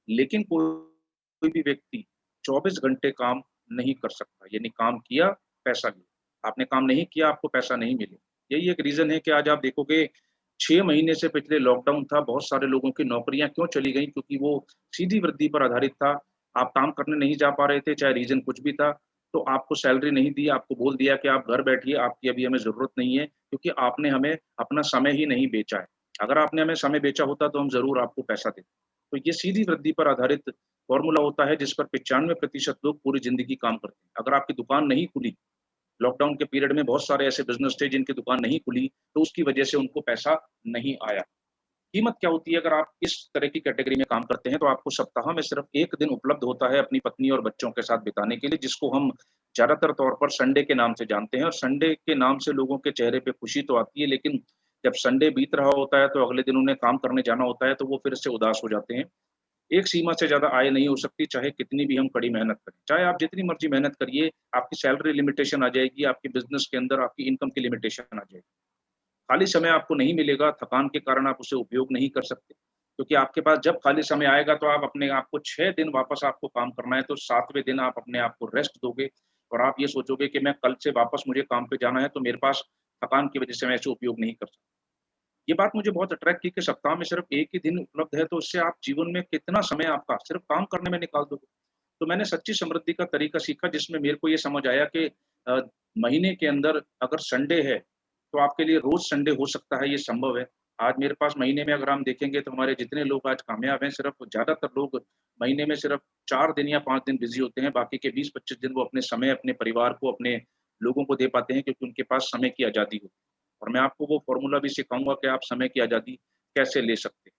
Speaker 1: लेकिन कोई भी व्यक्ति 24 घंटे काम नहीं कर सकता, यानी काम किया, पैसा लिया। आपने काम नहीं किया, आपको पैसा नहीं मिले। यही एक रीज़न है कि आज आप देखोगे 6 महीने से पिछले लॉकडाउन था, बहुत सारे लोगों की नौकरियाँ क्यों चली गईं? क्योंकि वो सीधी वृद्धि पर आधारित था। आप काम करने नहीं जा पा रहे थे, चाहे रीज़न कुछ भी था, तो आपको सैलरी नहीं दी, आपको बोल दिया कि आप घर बैठिए, आपकी अभी हमें ज़रूरत नहीं है, क्योंकि आपने हमें अपना समय ही नहीं बेचा है। अगर आपने हमें समय बेचा होता, तो हम ज़रूर आपको पैसा देते। तो ये सीधी वृद्धि पर आधारित फ़ॉर्मूला होता है, जिस पर 95% लोग पूरी ज़िंदगी काम करते हैं। अगर आपकी दुकान नहीं खुली, लॉकडाउन के पीरियड में बहुत सारे ऐसे बिज़नेस थे जिनकी दुकान नहीं खुली, तो उसकी वजह से उनको पैसा नहीं आया। कीमत क्या होती है अगर आप इस तरह की कैटेगरी में काम करते हैं, तो आपको सप्ताह में सिर्फ 1 दिन उपलब्ध होता है अपनी पत्नी और बच्चों के साथ बिताने के लिए, जिसको हम ज़्यादातर तौर पर संडे के नाम से जानते हैं और संडे के नाम से लोगों के चेहरे पे खुशी तो आती है, लेकिन जब संडे बीत रहा होता है, तो अगले दिन उन्हें काम करने जाना होता है, तो वो फिर से उदास हो जाते हैं। एक सीमा से ज़्यादा आय नहीं हो सकती, चाहे कितनी भी हम कड़ी मेहनत करें। चाहे आप जितनी मर्ज़ी मेहनत करिए, आपकी सैलरी लिमिटेशन आ जाएगी, आपके बिज़नेस के अंदर आपकी इनकम की लिमिटेशन आ जाएगी। खाली समय आपको नहीं मिलेगा, थकान के कारण आप उसे उपयोग नहीं कर सकते। क्योंकि आपके पास जब खाली समय आएगा तो आप अपने आप को 6 दिन वापस आपको काम करना है, तो 7वें दिन आप अपने आप को रेस्ट दोगे और आप ये सोचोगे कि मैं कल से वापस मुझे काम पे जाना है, तो मेरे पास थकान की वज़ह से मैं इसे उपयोग नहीं कर सकता। ये बात मुझे बहुत अट्रैक्ट की कि सप्ताह में सिर्फ़ 1 ही दिन उपलब्ध है, तो उससे आप जीवन में कितना समय आपका सिर्फ़ काम करने में निकाल दोगे। तो मैंने सच्ची समृद्धि का तरीका सीखा, जिसमें मेरे को ये समझ आया कि अ, महीने के अंदर अगर संडे है, तो आपके लिए रोज़ संडे हो सकता है, ये संभव है। आज मेरे पास महीने में अगर हम देखेंगे तो हमारे जितने लोग आज कामयाब हैं, सिर्फ़ ज़्यादातर लोग महीने में सिर्फ़ 4 दिन या 5 दिन बिज़ी होते हैं, बाकी के 20-25 दिन वो अपने समय, अपने परिवार को, अपने लोगों को दे पाते हैं, क्योंकि उनके पास समय की आज़ादी होती है। और मैं आपको वो फ़ॉर्मूला भी सिखाऊँगा कि आप समय की आज़ादी कैसे ले सकते हैं।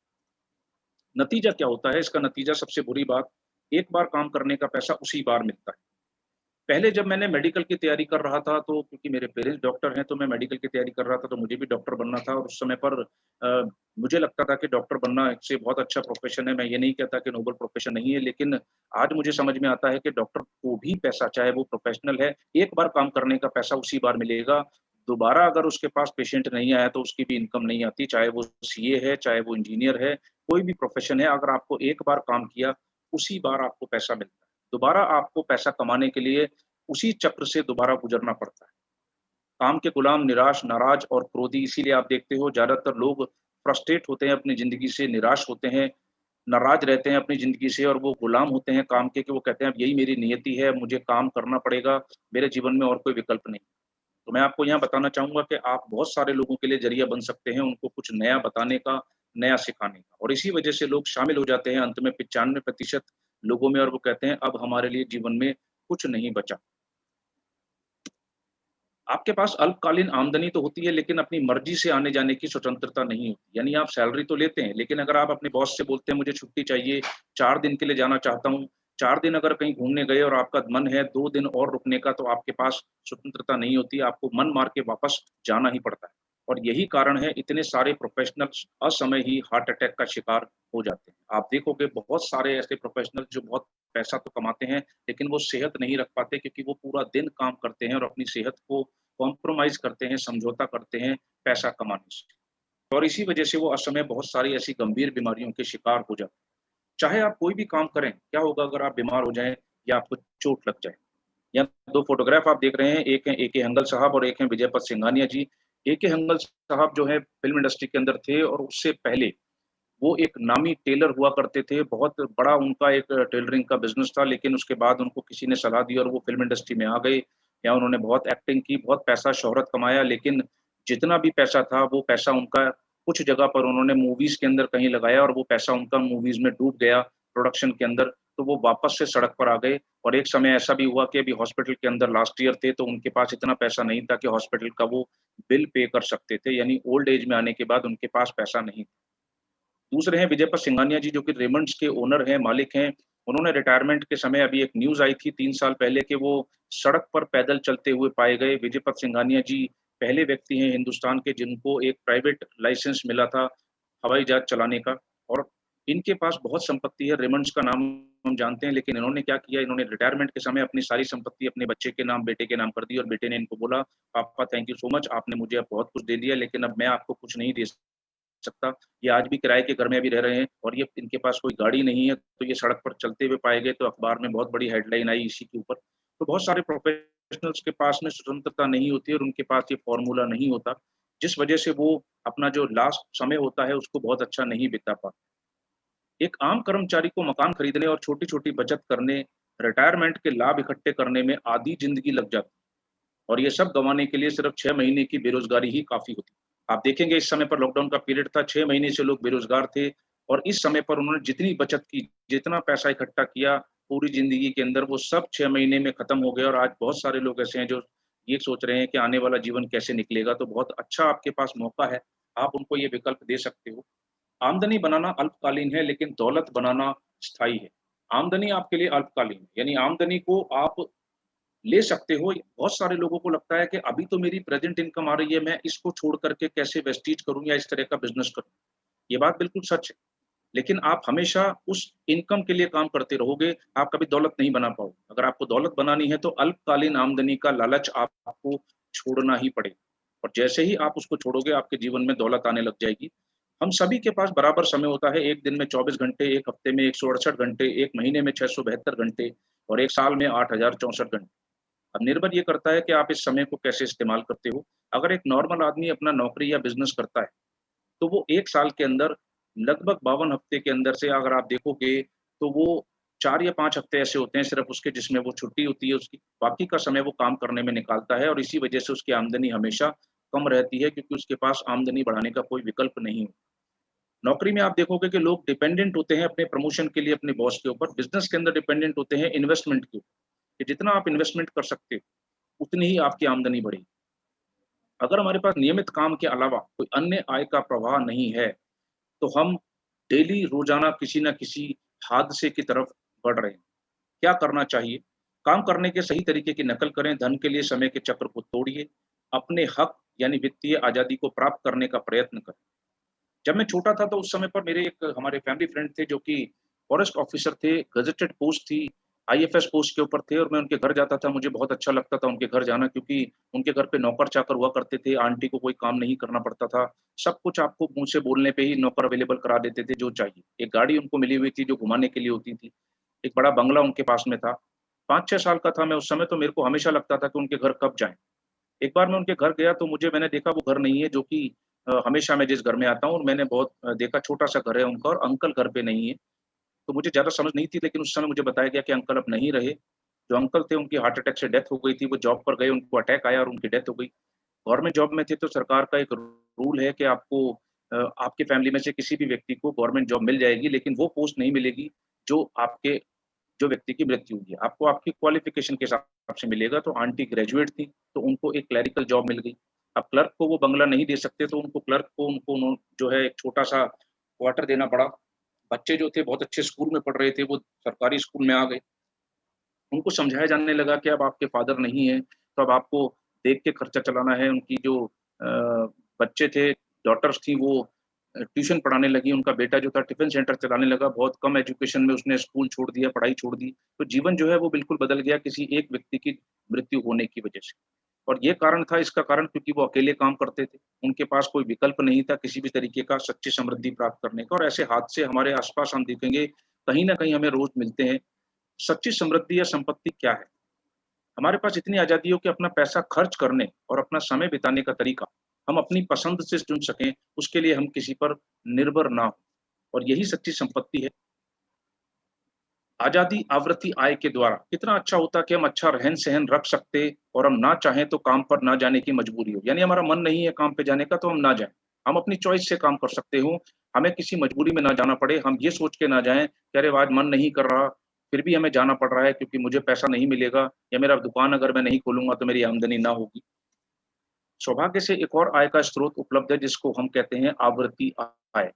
Speaker 1: नतीजा क्या होता है? इसका नतीजा सबसे बुरी बात, एक बार काम करने का पैसा उसी बार मिलता है। पहले जब मैंने मेडिकल की तैयारी कर रहा था, तो क्योंकि मेरे पेरेंट्स डॉक्टर हैं, तो मैं मेडिकल की तैयारी कर रहा था, तो मुझे भी डॉक्टर बनना था और उस समय पर मुझे लगता था कि डॉक्टर बनना इससे बहुत अच्छा प्रोफ़ेशन है। मैं ये नहीं कहता कि नोबल प्रोफ़ेशन नहीं है, लेकिन आज मुझे समझ में आता है कि डॉक्टर को भी पैसा, चाहे वो प्रोफ़ेशनल है, एक बार काम करने का पैसा उसी बार मिलेगा। दोबारा अगर उसके पास पेशेंट नहीं आया, तो उसकी भी इनकम नहीं आती, चाहे वो सीए है, चाहे वो इंजीनियर है, कोई भी प्रोफ़ेशन है, अगर आपको एक बार काम किया, उसी बार आपको पैसा मिलता है। दोबारा आपको पैसा कमाने के लिए उसी चक्र से दोबारा गुज़रना पड़ता है। काम के गुलाम निराश, नाराज़ और क्रोधी, इसीलिए आप देखते हो ज़्यादातर लोग फ्रस्ट्रेट होते हैं अपनी ज़िंदगी से, निराश होते हैं, नाराज़ रहते हैं अपनी ज़िंदगी से और वो गुलाम होते हैं काम के, कि वो कहते हैं अब यही मेरी नियति है, मुझे काम करना पड़ेगा, मेरे जीवन में और कोई विकल्प नहीं। तो मैं आपको यहाँ बताना चाहूँगा कि आप बहुत सारे लोगों के लिए ज़रिया बन सकते हैं, उनको कुछ नया बताने का, नया सिखाने का, और इसी वजह से लोग शामिल हो जाते हैं अंत में 95% लोगों में, और वो कहते हैं अब हमारे लिए जीवन में कुछ नहीं बचा। आपके पास अल्पकालीन आमदनी तो होती है, लेकिन अपनी मर्ज़ी से आने-जाने की स्वतंत्रता नहीं होती। यानी आप सैलरी तो लेते हैं, लेकिन अगर आप अपने बॉस से बोलते हैं मुझे छुट्टी चाहिए, 4 दिन के लिए जाना चाहता हूँ, 4 दिन अगर कहीं घूमने गए और आपका मन है 2 दिन और रुकने का, तो आपके पास स्वतंत्रता नहीं होती, आपको मन मार के वापस जाना ही पड़ता है। और यही कारण है इतने सारे प्रोफ़ेशनल्स असमय ही हार्ट अटैक का शिकार हो जाते हैं। आप देखोगे बहुत सारे ऐसे प्रोफ़ेशनल जो बहुत पैसा तो कमाते हैं, लेकिन वो सेहत नहीं रख पाते, क्योंकि वो पूरा दिन काम करते हैं और अपनी सेहत को कॉम्प्रोमाइज़ करते हैं, समझौता करते हैं पैसा कमाने से। और इसी वजह से वो असमय बहुत सारी ऐसी गंभीर बीमारियों के शिकार हो जाते हैं। चाहे आप कोई भी काम करें, क्या होगा अगर आप बीमार हो जाएँ या आपको चोट लग जाए? यहाँ 2 फ़ोटोग्राफ आप देख रहे हैं, एक हैं ए.के. हंगल साहब और एक हैं विजयपत सिंघानिया जी। ए.के. हंगल साहब जो है फ़िल्म इंडस्ट्री के अंदर थे, और उससे पहले वो एक नामी टेलर हुआ करते थे, बहुत बड़ा उनका एक टेलरिंग का बिज़नेस था, लेकिन उसके बाद उनको किसी ने सलाह दी और वो फ़िल्म इंडस्ट्री में आ गए। यहाँ उन्होंने बहुत एक्टिंग की, बहुत पैसा, शोहरत कमाया, लेकिन जितना भी पैसा था, वो पैसा उनका कुछ जगह पर उन्होंने मूवीज़ के अंदर कहीं लगाया और वो पैसा उनका मूवीज़ में डूब गया, प्रोडक्शन के अंदर, तो वो वापस से सड़क पर आ गए। और एक समय ऐसा भी हुआ कि अभी हॉस्पिटल के अंदर लास्ट ईयर थे, तो उनके पास इतना पैसा नहीं था कि हॉस्पिटल का वो बिल पे कर सकते थे, यानी ओल्ड एज में आने के बाद उनके पास पैसा नहीं। दूसरे हैं विजयपत सिंघानिया जी, जो कि रेमंड्स के ओनर हैं, मालिक हैं। उन्होंने रिटायरमेंट के समय अभी एक न्यूज़ आई थी 3 साल पहले कि वो सड़क पर पैदल चलते हुए पाए गए। विजयपत सिंघानिया जी पहले व्यक्ति हैं हिंदुस्तान के जिनको एक प्राइवेट लाइसेंस मिला था हवाई जहाज़ चलाने का, और इनके पास बहुत संपत्ति है, रेमंड्स का नाम हम जानते हैं, लेकिन इन्होंने क्या किया, इन्होंने रिटायरमेंट के समय अपनी सारी संपत्ति अपने बच्चे के नाम, बेटे के नाम कर दी, और बेटे ने इनको बोला, "पापा थैंक यू सो मच, आपने मुझे अब बहुत कुछ दे दिया, लेकिन अब मैं आपको कुछ नहीं दे सकता। ये आज भी किराए के घर में अभी रह रहे हैं और ये इनके पास कोई गाड़ी नहीं है, तो ये सड़क पर चलते हुए पाए गए, तो अखबार में बहुत बड़ी हेडलाइन आई इसी के ऊपर। तो बहुत सारे प्रोफ़ेशनल्स के पास में स्वतंत्रता नहीं होती है और उनके पास ये फ़ॉर्मूला नहीं होता, जिस वजह से वो अपना जो लास्ट समय होता है, उसको बहुत अच्छा नहीं बिता पाते। एक आम कर्मचारी को मकान खरीदने और छोटी-छोटी बचत करने, रिटायरमेंट के लाभ इकट्ठे करने में आधी ज़िंदगी लग जाती है। और ये सब गँवाने के लिए सिर्फ़ 6 महीने की बेरोज़गारी ही काफ़ी होती है। आप देखेंगे इस समय पर लॉकडाउन का पीरियड था, 6 महीने से लोग बेरोज़गार थे और इस समय पर उन्होंने जितनी बचत की, जितना पैसा इकट्ठा किया पूरी ज़िंदगी के अंदर, वो सब 6 महीने में खत्म हो गया और आज बहुत सारे लोग ऐसे हैं जो ये सोच रहे हैं कि आने वाला जीवन कैसे निकलेगा। तो बहुत अच्छा आपके पास मौका है, आप उनको ये विकल्प दे सकते हो। आमदनी बनाना अल्पकालीन है, लेकिन दौलत बनाना स्थायी है। आमदनी आपके लिए अल्पकालीन है, यानी आमदनी को आप ले सकते हो। बहुत सारे लोगों को लगता है कि अभी तो मेरी प्रेज़ेंट इनकम आ रही है, मैं इसको छोड़ कर के कैसे वेस्टीज करूँ या इस तरह का बिज़नेस करूँ। ये बात बिल्कुल सच है, लेकिन आप हमेशा उस इनकम के लिए काम करते रहोगे, आप कभी दौलत नहीं बना पाओगे। अगर आपको दौलत बनानी है तो अल्पकालीन आमदनी का लालच आपको छोड़ना ही पड़ेगा और जैसे ही आप उसको छोड़ोगे, आपके जीवन में दौलत आने लग जाएगी। हम सभी के पास बराबर समय होता है, एक दिन में 24 घंटे, एक हफ्ते में 168 घंटे, एक महीने में 672 घंटे और एक साल में 8064 घंटे। अब निर्भर ये करता है कि आप इस समय को कैसे इस्तेमाल करते हो। अगर एक नॉर्मल आदमी अपना नौकरी या बिज़नेस करता है, तो वो 1 साल के अंदर लगभग 52 हफ्ते के अंदर से अगर आप देखोगे, तो वो 4 या 5 हफ्ते ऐसे होते हैं सिर्फ़ उसके जिसमें वो छुट्टी होती है उसकी, बाकी का समय वो काम करने में निकालता है और इसी वजह से उसकी आमदनी हमेशा कम रहती है क्योंकि उसके पास आमदनी बढ़ाने का कोई विकल्प नहीं है। नौकरी में आप देखोगे कि लोग डिपेंडेंट होते हैं अपने प्रमोशन के लिए अपने बॉस के ऊपर, बिज़नेस के अंदर डिपेंडेंट होते हैं इन्वेस्टमेंट के ऊपर, कि जितना आप इन्वेस्टमेंट कर सकते हो, उतनी ही आपकी आमदनी बढ़ेगी। अगर हमारे पास नियमित काम के अलावा कोई अन्य आय का प्रवाह नहीं है, तो हम डेली रोज़ाना किसी न किसी हादसे की तरफ बढ़ रहे हैं। क्या करना चाहिए? काम करने के सही तरीके की नकल करें, धन के लिए समय के चक्र को तोड़िए, अपने हक यानी वित्तीय आज़ादी को प्राप्त करने का प्रयत्न करें। जब मैं छोटा था तो उस समय पर मेरे एक हमारे फैमिली फ्रेंड थे जो कि फॉरेस्ट ऑफिसर थे, गजेटेड पोस्ट थी, आईएफएस पोस्ट के ऊपर थे और मैं उनके घर जाता था, मुझे बहुत अच्छा लगता था उनके घर जाना क्योंकि उनके घर पे नौकर-चाकर हुआ करते थे, आंटी को कोई काम नहीं करना पड़ता था। सब कुछ आपको मुँह से बोलने पे ही नौकर अवेलेबल करा देते थे जो चाहिए। एक गाड़ी उनको मिली हुई थी जो घुमाने के लिए होती थी, एक बड़ा बंगला उनके पास में था। 5-6 साल का था मैं उस समय तो मेरे को हमेशा लगता था कि उनके घर कब जाएँ। एक बार मैं उनके घर गया तो मैंने देखा वो घर नहीं है जो कि हमेशा मैं जिस घर में आता हूँ और मैंने बहुत देखा छोटा-सा घर है उनका और अंकल घर पे नहीं है। तो मुझे ज़्यादा समझ नहीं थी लेकिन उस समय मुझे बताया गया कि अंकल अब नहीं रहे। जो अंकल थे उनकी हार्ट अटैक से डेथ हो गई थी, वो जॉब पर गए, उनको अटैक आया और उनकी डेथ हो गई। गवर्नमेंट जॉब में थे तो सरकार का एक रूल है कि आपको आपके फैमिली में से किसी भी व्यक्ति को गवर्नमेंट जॉब मिल जाएगी लेकिन वो पोस्ट नहीं मिलेगी जो आपके जो व्यक्ति की मृत्यु हुई है। आपको आपकी क्वालिफ़िकेशन के हिसाब से मिलेगा, तो आंटी ग्रेजुएट थी, तो उनको एक क्लेरिकल जॉब मिल गई। अब क्लर्क को वो बंगला नहीं दे सकते, तो उनको क्लर्क को उनको उन्हों जो है एक छोटा-सा क्वार्टर देना पड़ा। बच्चे जो थे बहुत अच्छे स्कूल में पढ़ रहे थे, वो सरकारी स्कूल में आ गए। उनको समझाया जाने लगा कि अब आपके फादर नहीं हैं, तो अब आपको देख के खर्चा चलाना है। उनकी जो बच्चे थे, डॉटर्स थी वो ट्यूशन पढ़ाने लगी, उनका बेटा जो था टिफ़िन सेंटर चलाने लगा, बहुत कम एजुकेशन में उसने स्कूल छोड़ दिया, पढ़ाई छोड़ दी। तो जीवन जो है वो बिल्कुल बदल गया किसी एक व्यक्ति की मृत्यु होने की वजह से। और ये कारण था इसका कारण क्योंकि वो अकेले काम करते थे, उनके पास कोई विकल्प नहीं था किसी भी तरीके का सच्ची समृद्धि प्राप्त करने का और ऐसे हादसे हमारे आस-पास हम देखेंगे, कहीं न कहीं हमें रोज़ मिलते हैं। सच्ची समृद्धि या संपत्ति क्या है? हमारे पास इतनी आज़ादी हो कि अपना पैसा खर्च करने और अपना समय बिताने का तरीका हम अपनी पसंद से चुन सकें, उसके लिए हम किसी पर निर्भर ना हों और यही सच्ची संपत्ति है। आज़ादी आवृत्ति आय के द्वारा कितना अच्छा होता कि हम अच्छा रहन-सहन रख सकते और हम ना चाहें तो काम पर ना जाने की मजबूरी हो। यानी हमारा मन नहीं है काम पे जाने का तो हम ना जाएँ। हम अपनी चॉइस से काम कर सकते हो, हमें किसी मजबूरी में ना जाना पड़े, हम ये सोच के ना जाएँ कि अरे आज मन नहीं कर रहा, फिर भी हमें जाना पड़ रहा है क्योंकि मुझे पैसा नहीं मिलेगा या मेरा दुकान अगर मैं नहीं खोलूँगा तो मेरी आमदनी ना होगी। सौभाग्य से एक और आय का स्रोत उपलब्ध है जिसको हम कहते हैं आवृत्ति आय।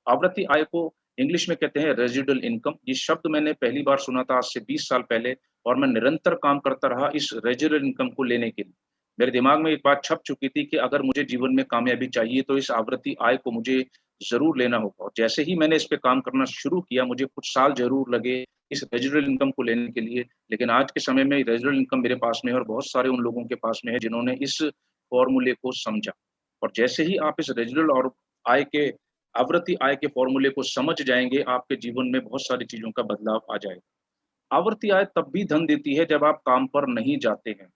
Speaker 1: आवृत्ति आय को इंग्लिश में कहते हैं रेजिडुअल इनकम। ये शब्द मैंने पहली बार सुना था आज से 20 साल पहले और मैं निरंतर काम करता रहा इस रेजिडुअल इनकम को लेने के लिए। मेरे दिमाग में एक बात छप चुकी थी कि अगर मुझे जीवन में कामयाबी चाहिए तो इस आवृत्ति आय को मुझे ज़रूर लेना होगा और जैसे ही मैंने इस पे काम करना शुरू किया, मुझे कुछ साल ज़रूर लगे इस रेजिडुअल इनकम को लेने के लिए। लेकिन आज के समय में रेजिडुअल इनकम मेरे पास में है और बहुत सारे उन लोगों के पास में है जिन्होंने इस फ़ॉर्मूले को समझा। और जैसे ही आप इस रेजिडुअल और आय के आवृत्ति आय के फ़ॉर्मूले को समझ जाएँगे, आपके जीवन में बहुत सारी चीज़ों का बदलाव आ जाएगा। आवर्ती आय तब भी धन देती है जब आप काम पर नहीं जाते हैं।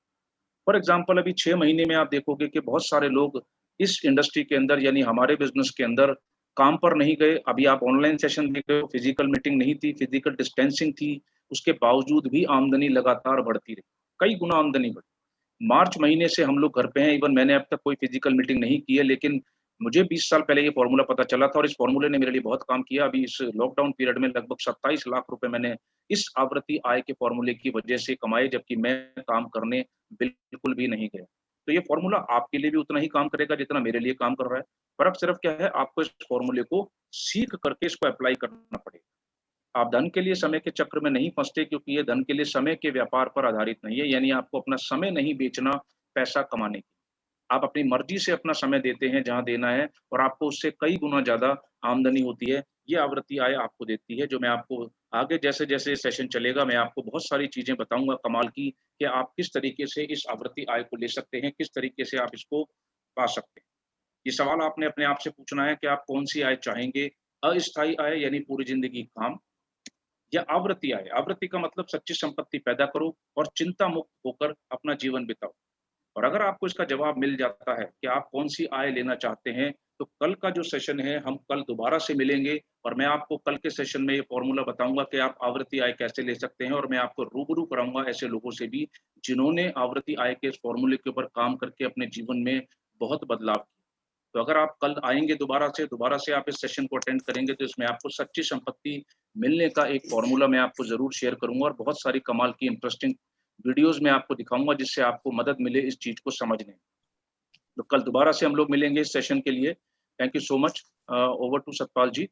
Speaker 1: फॉर एग्ज़ाम्पल अभी 6 महीने में आप देखोगे कि बहुत सारे लोग इस इंडस्ट्री के अंदर यानी हमारे बिज़नेस के अंदर काम पर नहीं गए। अभी आप ऑनलाइन सेशन देख रहे हो, फिज़िकल मीटिंग नहीं थी, फिज़िकल डिस्टेंसिंग थी, उसके बावजूद भी आमदनी लगातार बढ़ती रही। कई गुना आमदनी बढ़ी। मार्च महीने से हम लोग घर पे हैं, इवन मैंने अब तक कोई फिज़िकल मीटिंग नहीं की है, लेकिन मुझे 20 साल पहले ये फ़ॉर्मूला पता चला था और इस फ़ॉर्मूले ने मेरे लिए बहुत काम किया। अभी इस लॉकडाउन पीरियड में लगभग 27 लाख रुपए मैंने इस आवृत्ति आय के फ़ॉर्मूले की वजह से कमाए, जबकि मैं काम करने बिल्कुल भी नहीं गया। तो ये फ़ॉर्मूला आपके लिए भी उतना ही काम करेगा जितना मेरे लिए काम कर रहा है। फ़र्क सिर्फ़ क्या है, आपको इस फ़ॉर्मूले को सीख करके इसको अप्लाई करना पड़ेगा। आप धन के लिए समय के चक्र में नहीं फँसते क्योंकि ये धन के लिए समय के व्यापार पर आधारित नहीं है, यानी आपको अपना समय नहीं बेचना पैसा कमाने के लिए। आप अपनी मर्ज़ी से अपना समय देते हैं जहाँ देना है और आपको उससे कई गुना ज़्यादा आमदनी होती है। ये आवृत्ति आय आपको देती है, जो मैं आपको आगे जैसे-जैसे सेशन चलेगा, मैं आपको बहुत सारी चीज़ें बताऊँगा कमाल की, कि आप किस तरीके से इस आवृत्ति आय को ले सकते हैं, किस तरीके से आप इसको पा सकते हैं। ये सवाल आपने अपने आप से पूछना है कि आप कौन-सी आय चाहेंगे? अस्थायी आय यानी पूरी ज़िंदगी काम, या आवृत्ति आय? आवृत्ति का मतलब सच्ची संपत्ति पैदा करो और चिंता मुक्त होकर अपना जीवन बिताओ। और अगर आपको इसका जवाब मिल जाता है कि आप कौन-सी आय लेना चाहते हैं, तो कल का जो सेशन है, हम कल दोबारा से मिलेंगे और मैं आपको कल के सेशन में ये फ़ॉर्मूला बताऊँगा कि आप आवृत्ति आय कैसे ले सकते हैं, और मैं आपको रूबरू कराऊँगा ऐसे लोगों से भी, जिन्होंने आवृत्ति आय के इस फ़ॉर्मूले के ऊपर काम करके अपने जीवन में बहुत बदलाव किया। तो अगर आप कल आएँगे दोबारा से आप इस सेशन को अटेंड करेंगे, तो इसमें आपको सच्ची संपत्ति मिलने का एक फ़ॉर्मूला मैं आपको ज़रूर शेयर करूँगा, और बहुत सारी कमाल की इंटरेस्टिंग वीडियोज़ मैं आपको दिखाऊँगा, जिससे आपको मदद मिले इस चीज़ को समझने में। तो कल दोबारा से हम लोग मिलेंगे इस सेशन के लिए। Thank you so much. Over to Satpal ji.